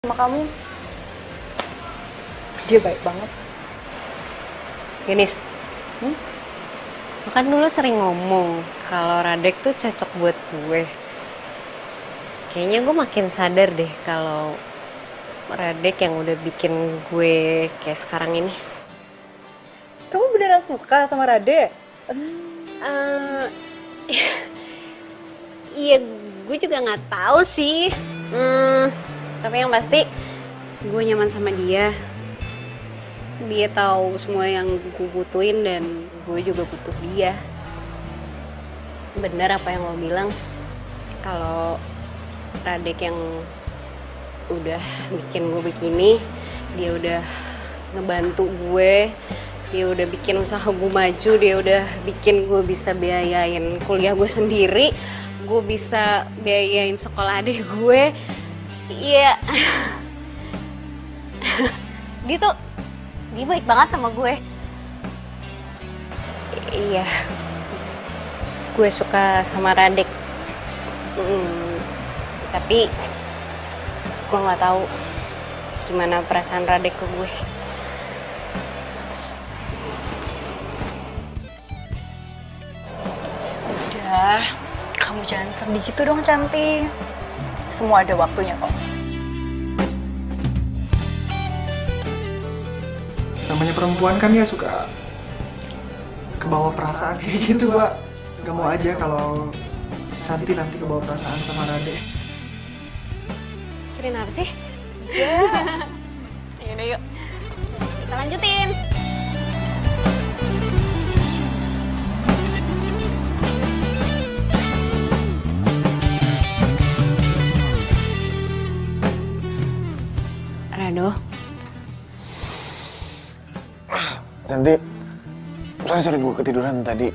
sama kamu. Dia baik banget. Genis, lo kan dulu sering ngomong kalau Radek tuh cocok buat gue. Kayaknya gue makin sadar deh kalau Radek yang udah bikin gue kayak sekarang ini. Kamu beneran suka sama Rade? Iya, gue juga nggak tahu sih. Tapi yang pasti gue nyaman sama dia. Dia tahu semua yang gue butuhin dan gue juga butuh dia. Bener apa yang lo bilang, kalau Radek yang udah bikin gue begini, dia udah ngebantu gue, dia udah bikin usaha gue maju, dia udah bikin gue bisa biayain kuliah gue sendiri, gue bisa biayain sekolah adik gue. Iya, dia baik banget sama gue. Iya, gue suka sama Radek. Tapi gue nggak tahu gimana perasaan Radek ke gue. Udah, kamu jangan sedih gitu dong, cantik. Semua ada waktunya kok. Namanya perempuan kan ya suka kebawa perasaan kayak gitu, Pak. Gak mau aja kalau Cantik nanti kebawa perasaan sama Rade. Kirain apa sih? Yaudah yuk. Kita lanjutin. Rado. Nanti, sorry gue ketiduran tadi.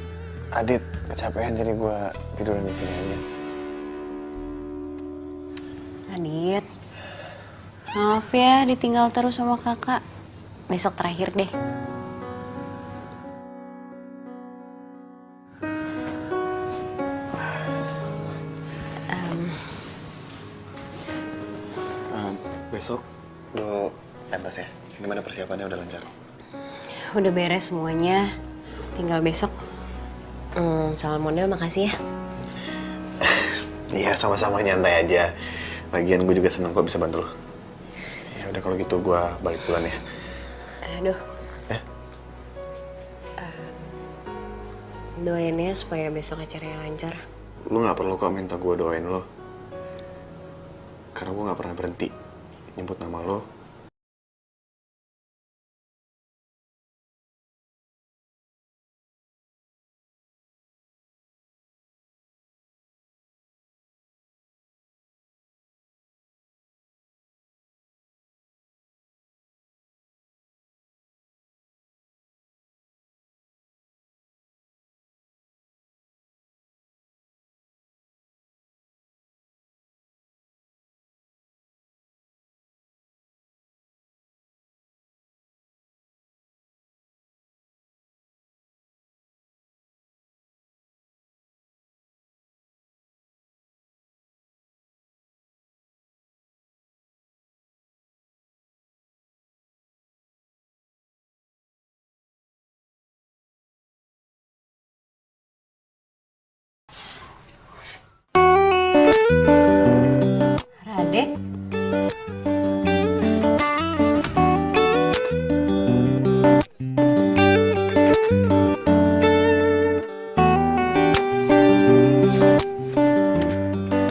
Adit kecapean jadi gue tiduran di sini aja. Adit, maaf ya ditinggal terus sama kakak. Besok terakhir deh. Besok lo pentas ya? Gimana persiapannya, udah lancar? Udah beres semuanya, tinggal besok. Soal model makasih ya. Iya, sama-sama, nyantai aja. Lagian gue juga seneng kok bisa bantu lo. Ya udah kalau gitu gue balik pulang ya. Aduh. Doain ya supaya besok acaranya lancar. Lo nggak perlu kok minta gue doain lo. Karena gue nggak pernah berhenti nyebut nama lo. Radek.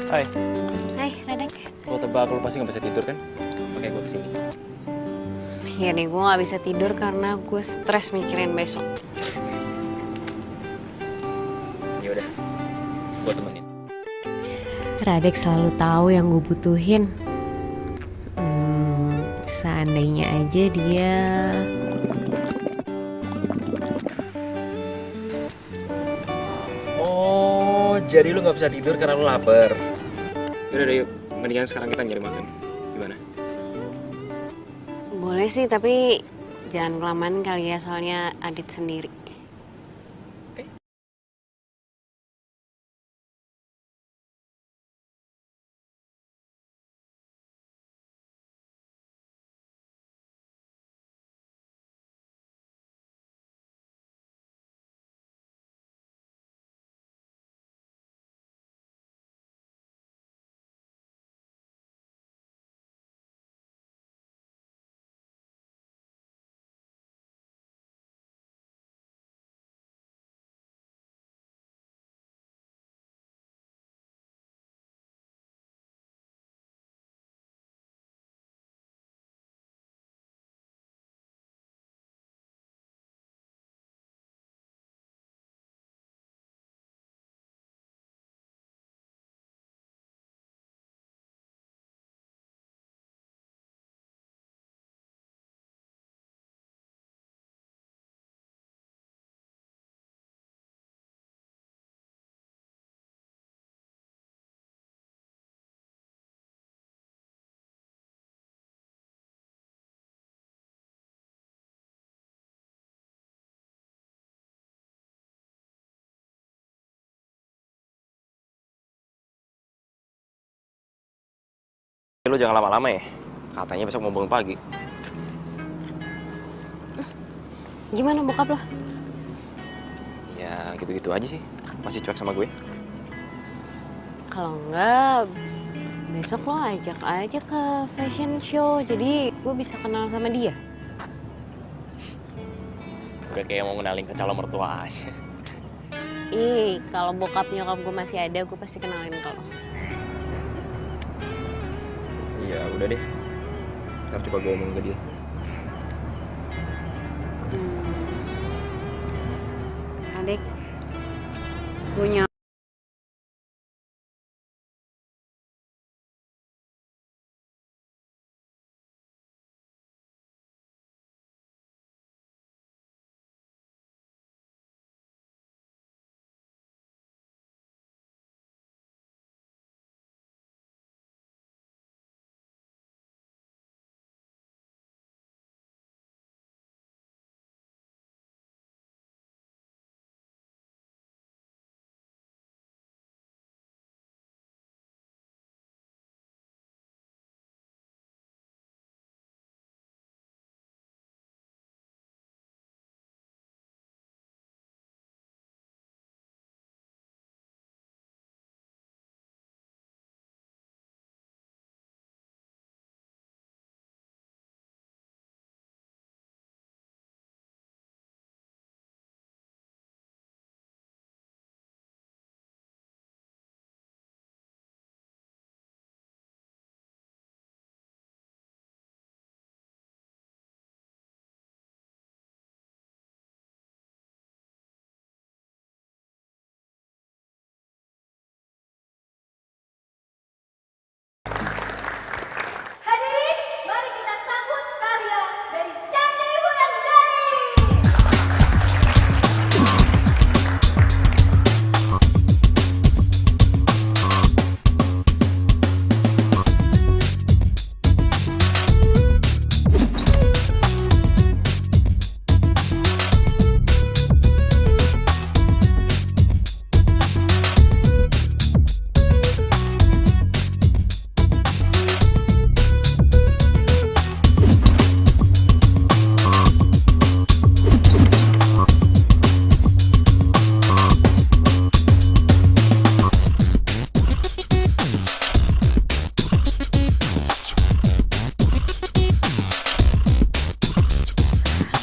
Hai. Hai, Radek. Gue tebak lu pasti nggak bisa tidur kan? Oke, gue kesini. Iya nih, gue gak bisa tidur karena gue stres mikirin besok. Ya udah, gue temenin. Radek selalu tahu yang gue butuhin. Seandainya aja dia... Oh, jadi lu nggak bisa tidur karena lu lapar. Yaudah deh, yuk. Mendingan sekarang kita nyari makan. Gimana? Boleh sih, tapi jangan kelamaan kali ya, soalnya Adit sendiri. Lo jangan lama-lama ya. Katanya besok mau bangun pagi. Gimana bokap lo? Ya gitu-gitu aja sih. Masih cuek sama gue. Kalau enggak, besok lo ajak aja ke fashion show. Jadi gue bisa kenal sama dia. Udah kayak mau kenalin ke calon mertua aja. Ih, kalau bokap nyokap gue masih ada, gue pasti kenalin ke lo. Iya udah deh. Ntar coba gue ngomong ke dia. Adik, punya Hadirin, mari kita sambut karya dari Candi Wulandari.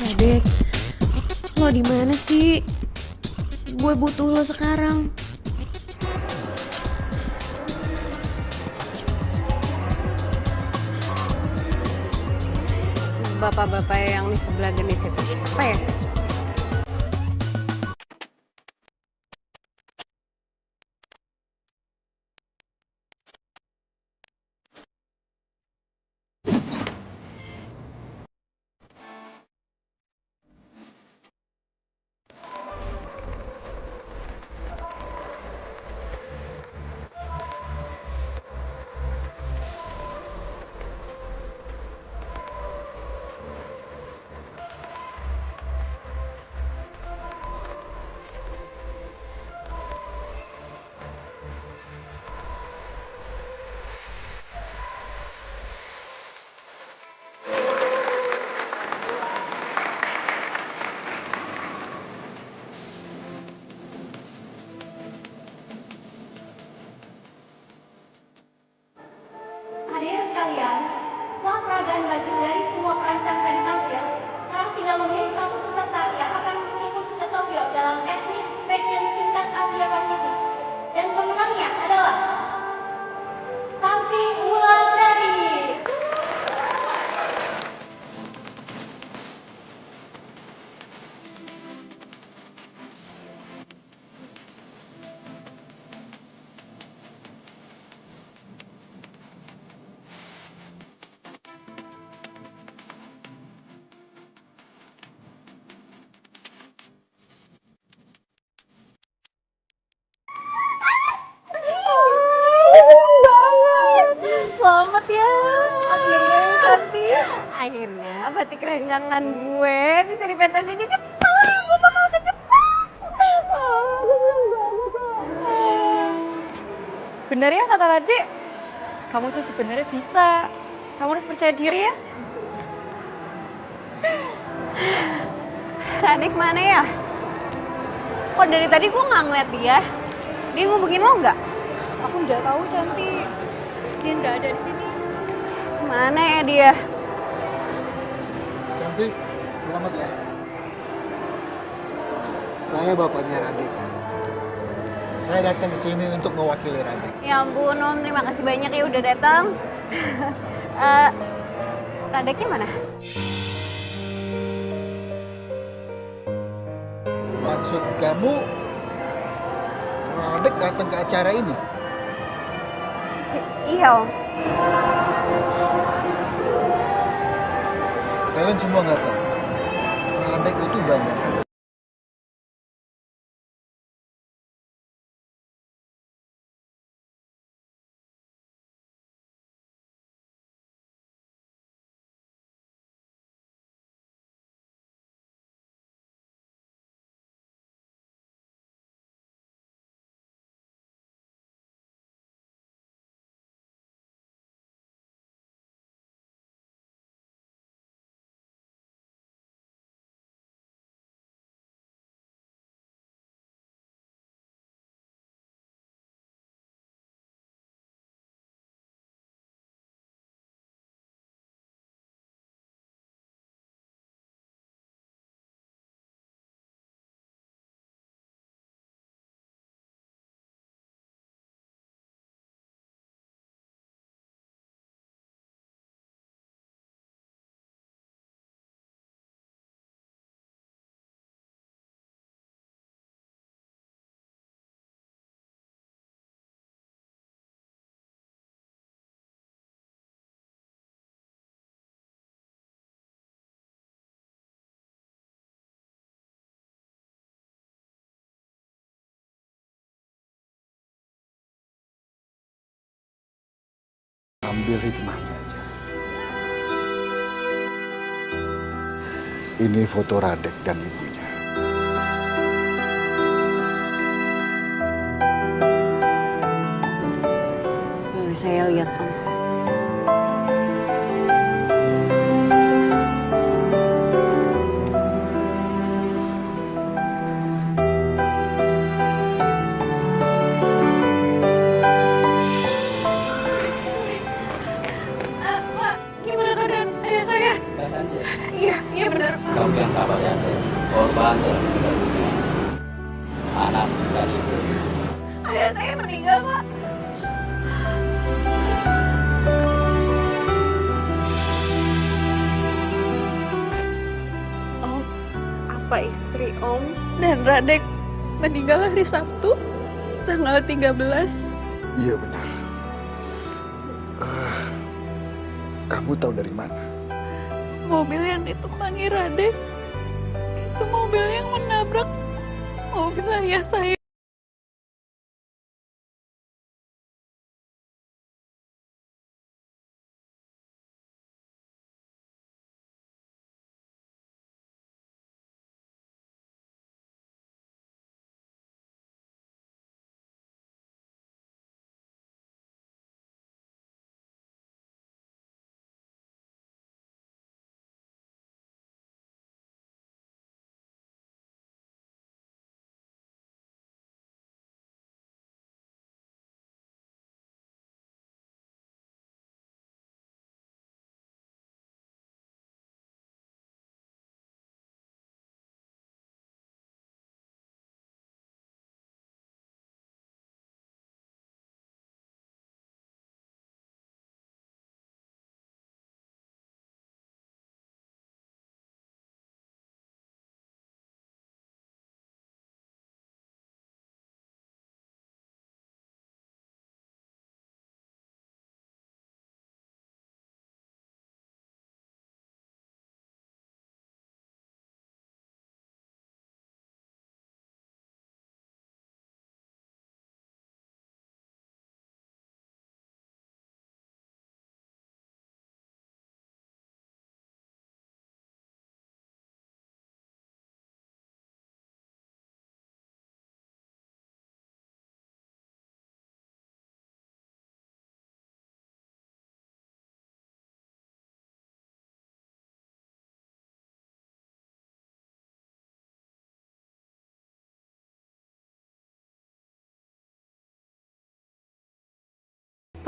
Radek, lo di mana sih? Gue butuh lo sekarang. bapak-bapak yang di sebelah genis itu siapa ya? Hadirin sekalian, setelah peragaan baju dari semua perancang tadi tampil, sekarang tinggal memilih satu peserta yang akan mengikuti ke Tokyo dalam etnik fashion tingkat Asia Pasifik. Dan pemenangnya adalah Candi Wulandari. Selamat ya, akhirnya Santi. Akhirnya batik renggangan gue bisa dipentas di Jepang. Gue bakal ke Jepang. Bener ya kata Radit? Kamu tuh sebenarnya bisa. Kamu harus percaya diri ya. Radik mana ya? Kok dari tadi gue nggak ngeliat dia? Dia ngubungin lo nggak? Aku nggak tahu, Cantik. Dia nggak ada di sini. Mana ya dia? Cantik, selamat ya. Saya bapaknya Radik. Saya datang ke sini untuk mewakili Radik. Ya ampun, Om. Terima kasih banyak ya udah datang. Radiknya mana? Maksud kamu, Radik datang ke acara ini? Iya, Om. Kalian semua nggak tahu. Radik itu udah nggak ada. Ambil hikmahnya aja. Ini foto Radek dan ibunya. Boleh saya lihat, Om? Gimana keadaan ayah saya? Iya benar. Kamu yang sabar ya. Korban dan anak dan ibu. Ayah saya meninggal, Pak. Om, apa istri Om dan Radek meninggal hari Sabtu, tanggal 13? Iya benar. Kamu tahu dari mana? Mobil yang ditumpangi Radek, itu mobil yang menabrak mobil ayah saya.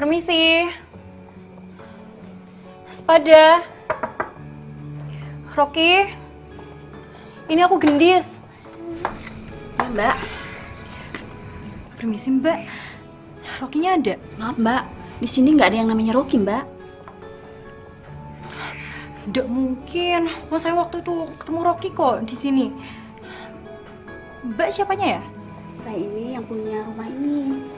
Permisi. Sepada. Rocky. Ini aku Gendis. Mbak. Permisi, Mbak. Rocky-nya ada? Maaf, Mbak. Di sini nggak ada yang namanya Rocky, Mbak. Nggak mungkin. Oh, saya waktu itu ketemu Rocky kok di sini. Mbak siapanya ya? Saya ini yang punya rumah ini.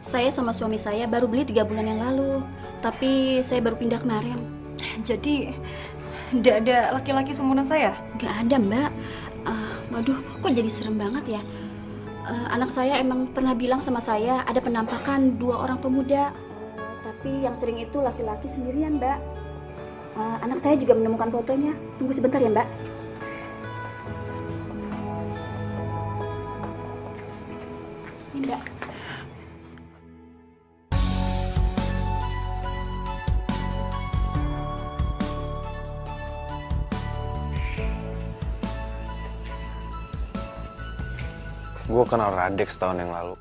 Saya sama suami saya baru beli 3 bulan yang lalu. Tapi saya baru pindah kemarin. Jadi, nggak ada laki-laki seumuran saya? Nggak ada, Mbak. Waduh, kok jadi serem banget ya? Anak saya emang pernah bilang sama saya ada penampakan 2 orang pemuda. Tapi yang sering itu laki-laki sendirian, Mbak. Anak saya juga menemukan fotonya. Tunggu sebentar ya, Mbak. Ini, Mbak. Gue kenal Radek setahun yang lalu.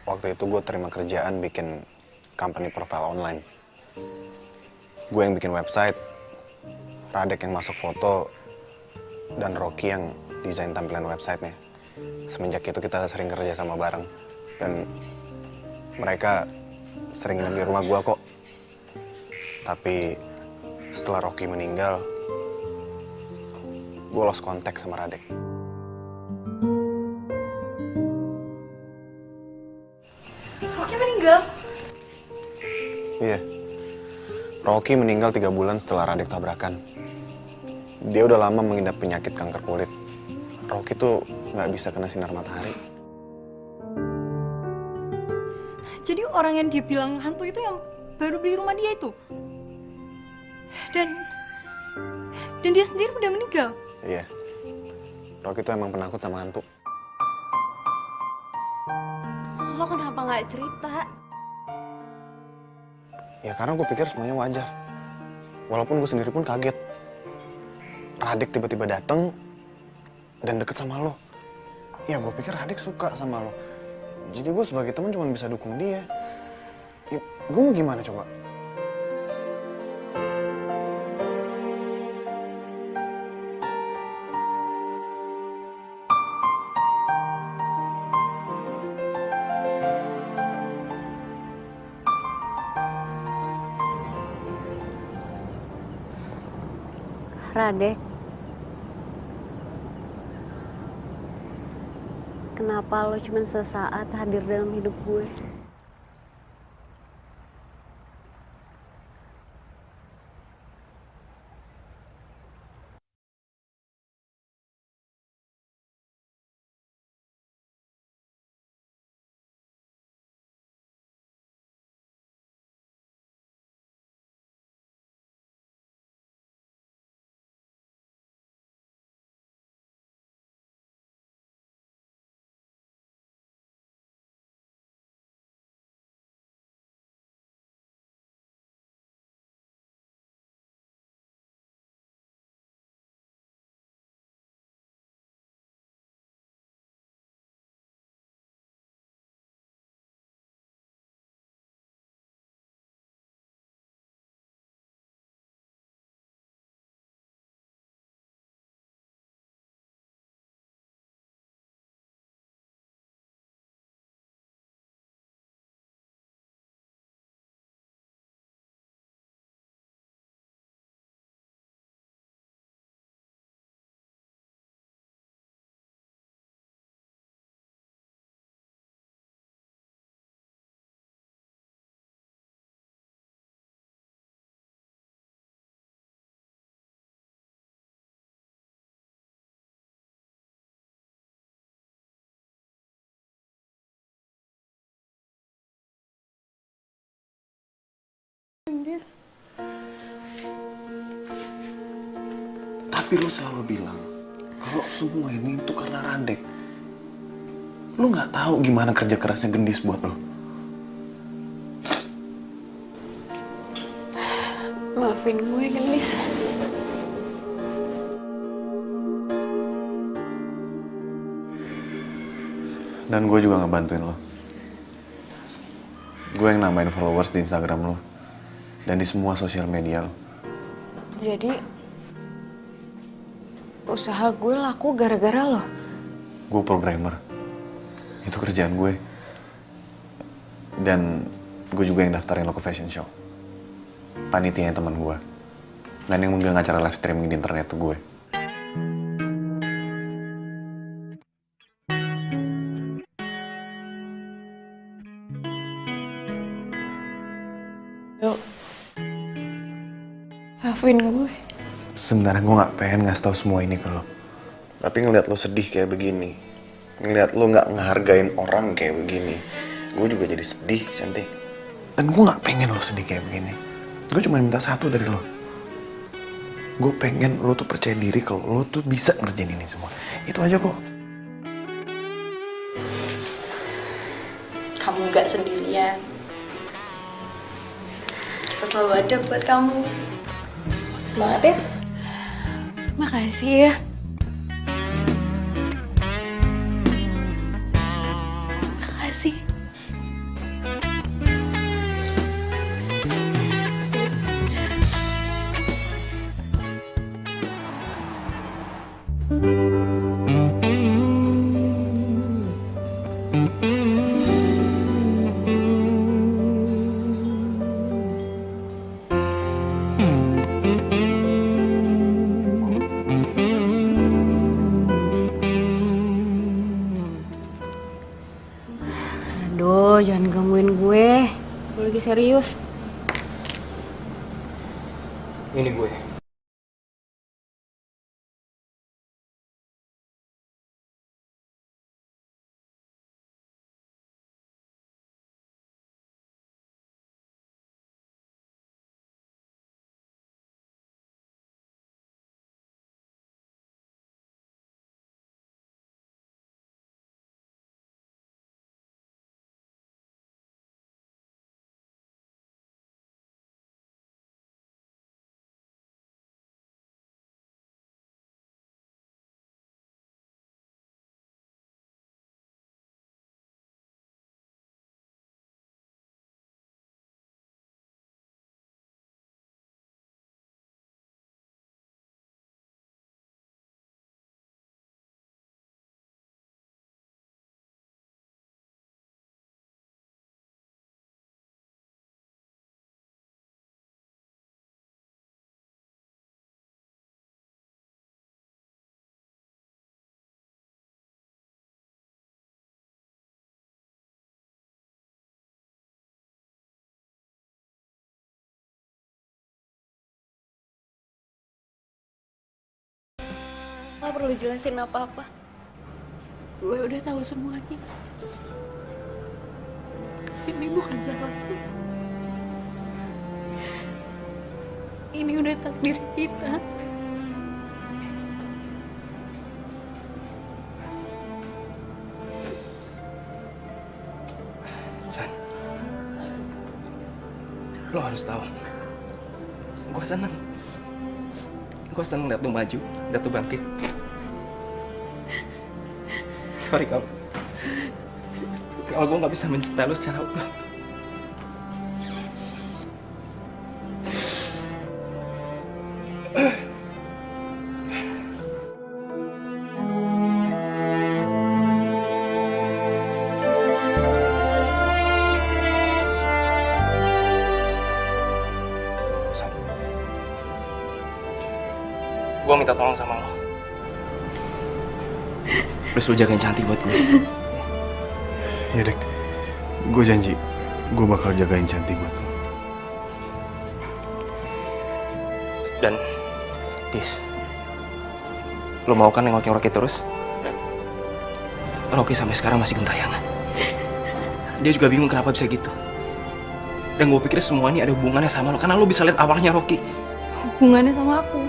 Waktu itu gue terima kerjaan bikin company profile online. Gue yang bikin website, Radek yang masuk foto, dan Rocky yang desain tampilan websitenya. Semenjak itu kita sering kerja sama bareng. Dan mereka sering nginep di rumah gue kok. Tapi setelah Rocky meninggal, gue lost kontak sama Radek. Rocky meninggal? Iya. Rocky meninggal 3 bulan setelah Radek tabrakan. Dia udah lama mengidap penyakit kanker kulit. Rocky tuh nggak bisa kena sinar matahari. Jadi orang yang dia bilang hantu itu yang baru beli rumah dia itu? Dan dia sendiri udah meninggal? Iya. Rocky tuh emang penakut sama hantu. Lo kenapa nggak cerita? Ya karena gue pikir semuanya wajar. Walaupun gue sendiri pun kaget. Radek tiba-tiba dateng dan deket sama lo. Ya gue pikir Radek suka sama lo. Jadi gue sebagai teman cuma bisa dukung dia. Ya, gue mau gimana coba? Radek, kenapa lo cuma sesaat hadir dalam hidup gue? Tapi lo selalu bilang kalau semua ini itu karena Radek. Lo nggak tahu gimana kerja kerasnya Gendis buat lo. Maafin gue, Gendis. Dan gue juga ngebantuin lo. Gue yang nambahin followers di Instagram lo. Dan di semua sosial media lo. Jadi usaha gue laku gara-gara lo? Gue programmer. Itu kerjaan gue. Dan gue juga yang daftarin lo ke fashion show. Panitianya teman gue. Dan yang megang acara live streaming di internet tuh gue. Yuk, maafin gue. Sebenarnya gue gak pengen ngasih tau semua ini ke lo. Tapi ngeliat lo sedih kayak begini, ngeliat lo gak ngehargain orang kayak begini, gue juga jadi sedih, Cantik. Dan gue gak pengen lo sedih kayak begini. Gue cuma minta satu dari lo. Gue pengen lo tuh percaya diri kalau lo tuh bisa ngerjain ini semua. Itu aja kok. Kamu gak sendirian. Kita selalu ada buat kamu. Semangat ya. Makasih ya. Makasih. Aduh, jangan gangguin gue. Gue lagi serius. Ini gue. Gak perlu jelasin apa-apa. Gue udah tahu semuanya. Ini bukan salahku. Ini udah takdir kita. San, lo harus tahu. Gue seneng. Gue seneng liat lo maju, liat lo bangkit. Sorry kalau gue nggak bisa mencintai lo secara utuh. Gue minta tolong sama lo. Please lo jagain Cantik buat gue. Ya Dek, gue janji gue bakal jagain Cantik buat lo. Dan, Dis, lo mau kan nengokin Rocky terus? Rocky sampai sekarang masih gentayangan. Dia juga bingung kenapa bisa gitu. Dan gue pikir semua ini ada hubungannya sama lo, karena lo bisa lihat awalnya Rocky. Hubungannya sama aku.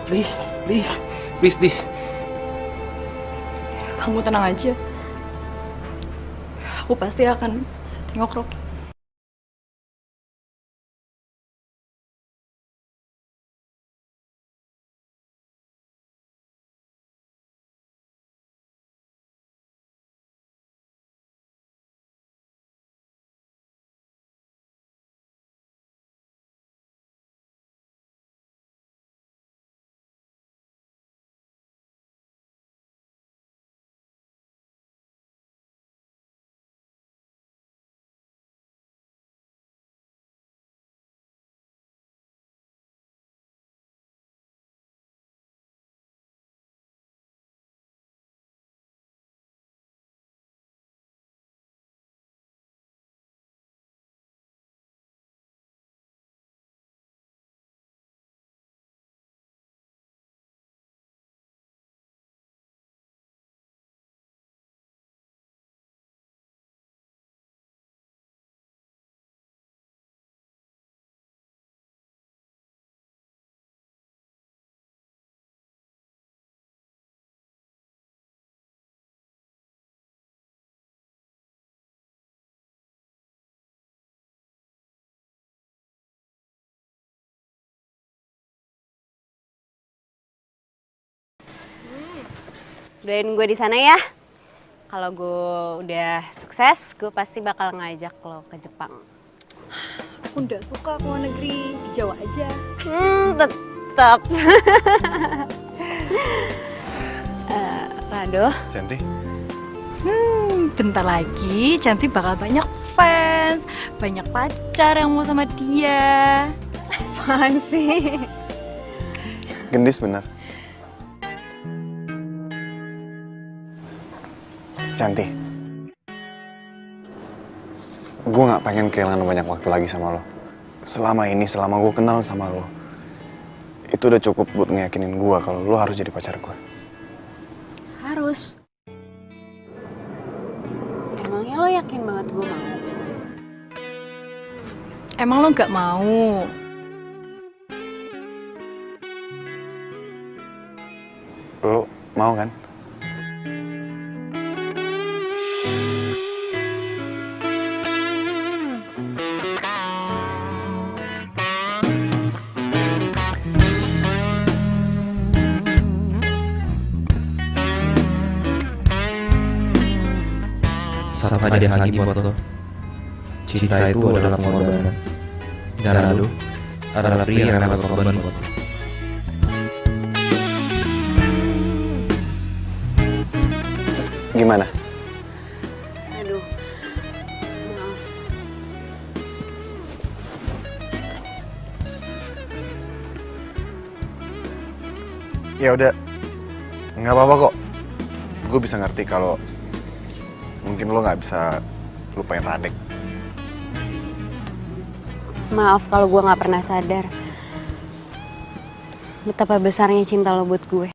Please, Dis. Kamu tenang aja. Aku pasti akan tengok Rocky. Doain gue di sana ya. Kalau gue udah sukses, gue pasti bakal ngajak lo ke Jepang. Aku nggak suka ke luar negeri, di Jawa aja. Tetap. Rado. Cantik. Bentar lagi Cantik bakal banyak fans, banyak pacar yang mau sama dia. Apaan sih? Gendis bener. Cantik. Gue gak pengen kehilangan banyak waktu lagi sama lo. Selama ini, selama gue kenal sama lo, itu udah cukup buat ngeyakinin gue kalau lo harus jadi pacar gue. Harus. Emangnya lo yakin banget gue mau? Emang lo nggak mau? Lo mau kan? Satu hadiah lagi buat lo. Cinta itu adalah pengorbanan. Dan Rado adalah pria yang akan berkorban buat lo. Gimana? Aduh, maaf. Ya udah, nggak apa-apa kok. Gue bisa ngerti kalau mungkin lo nggak bisa lupain Radek. Maaf kalau gue nggak pernah sadar betapa besarnya cinta lo buat gue.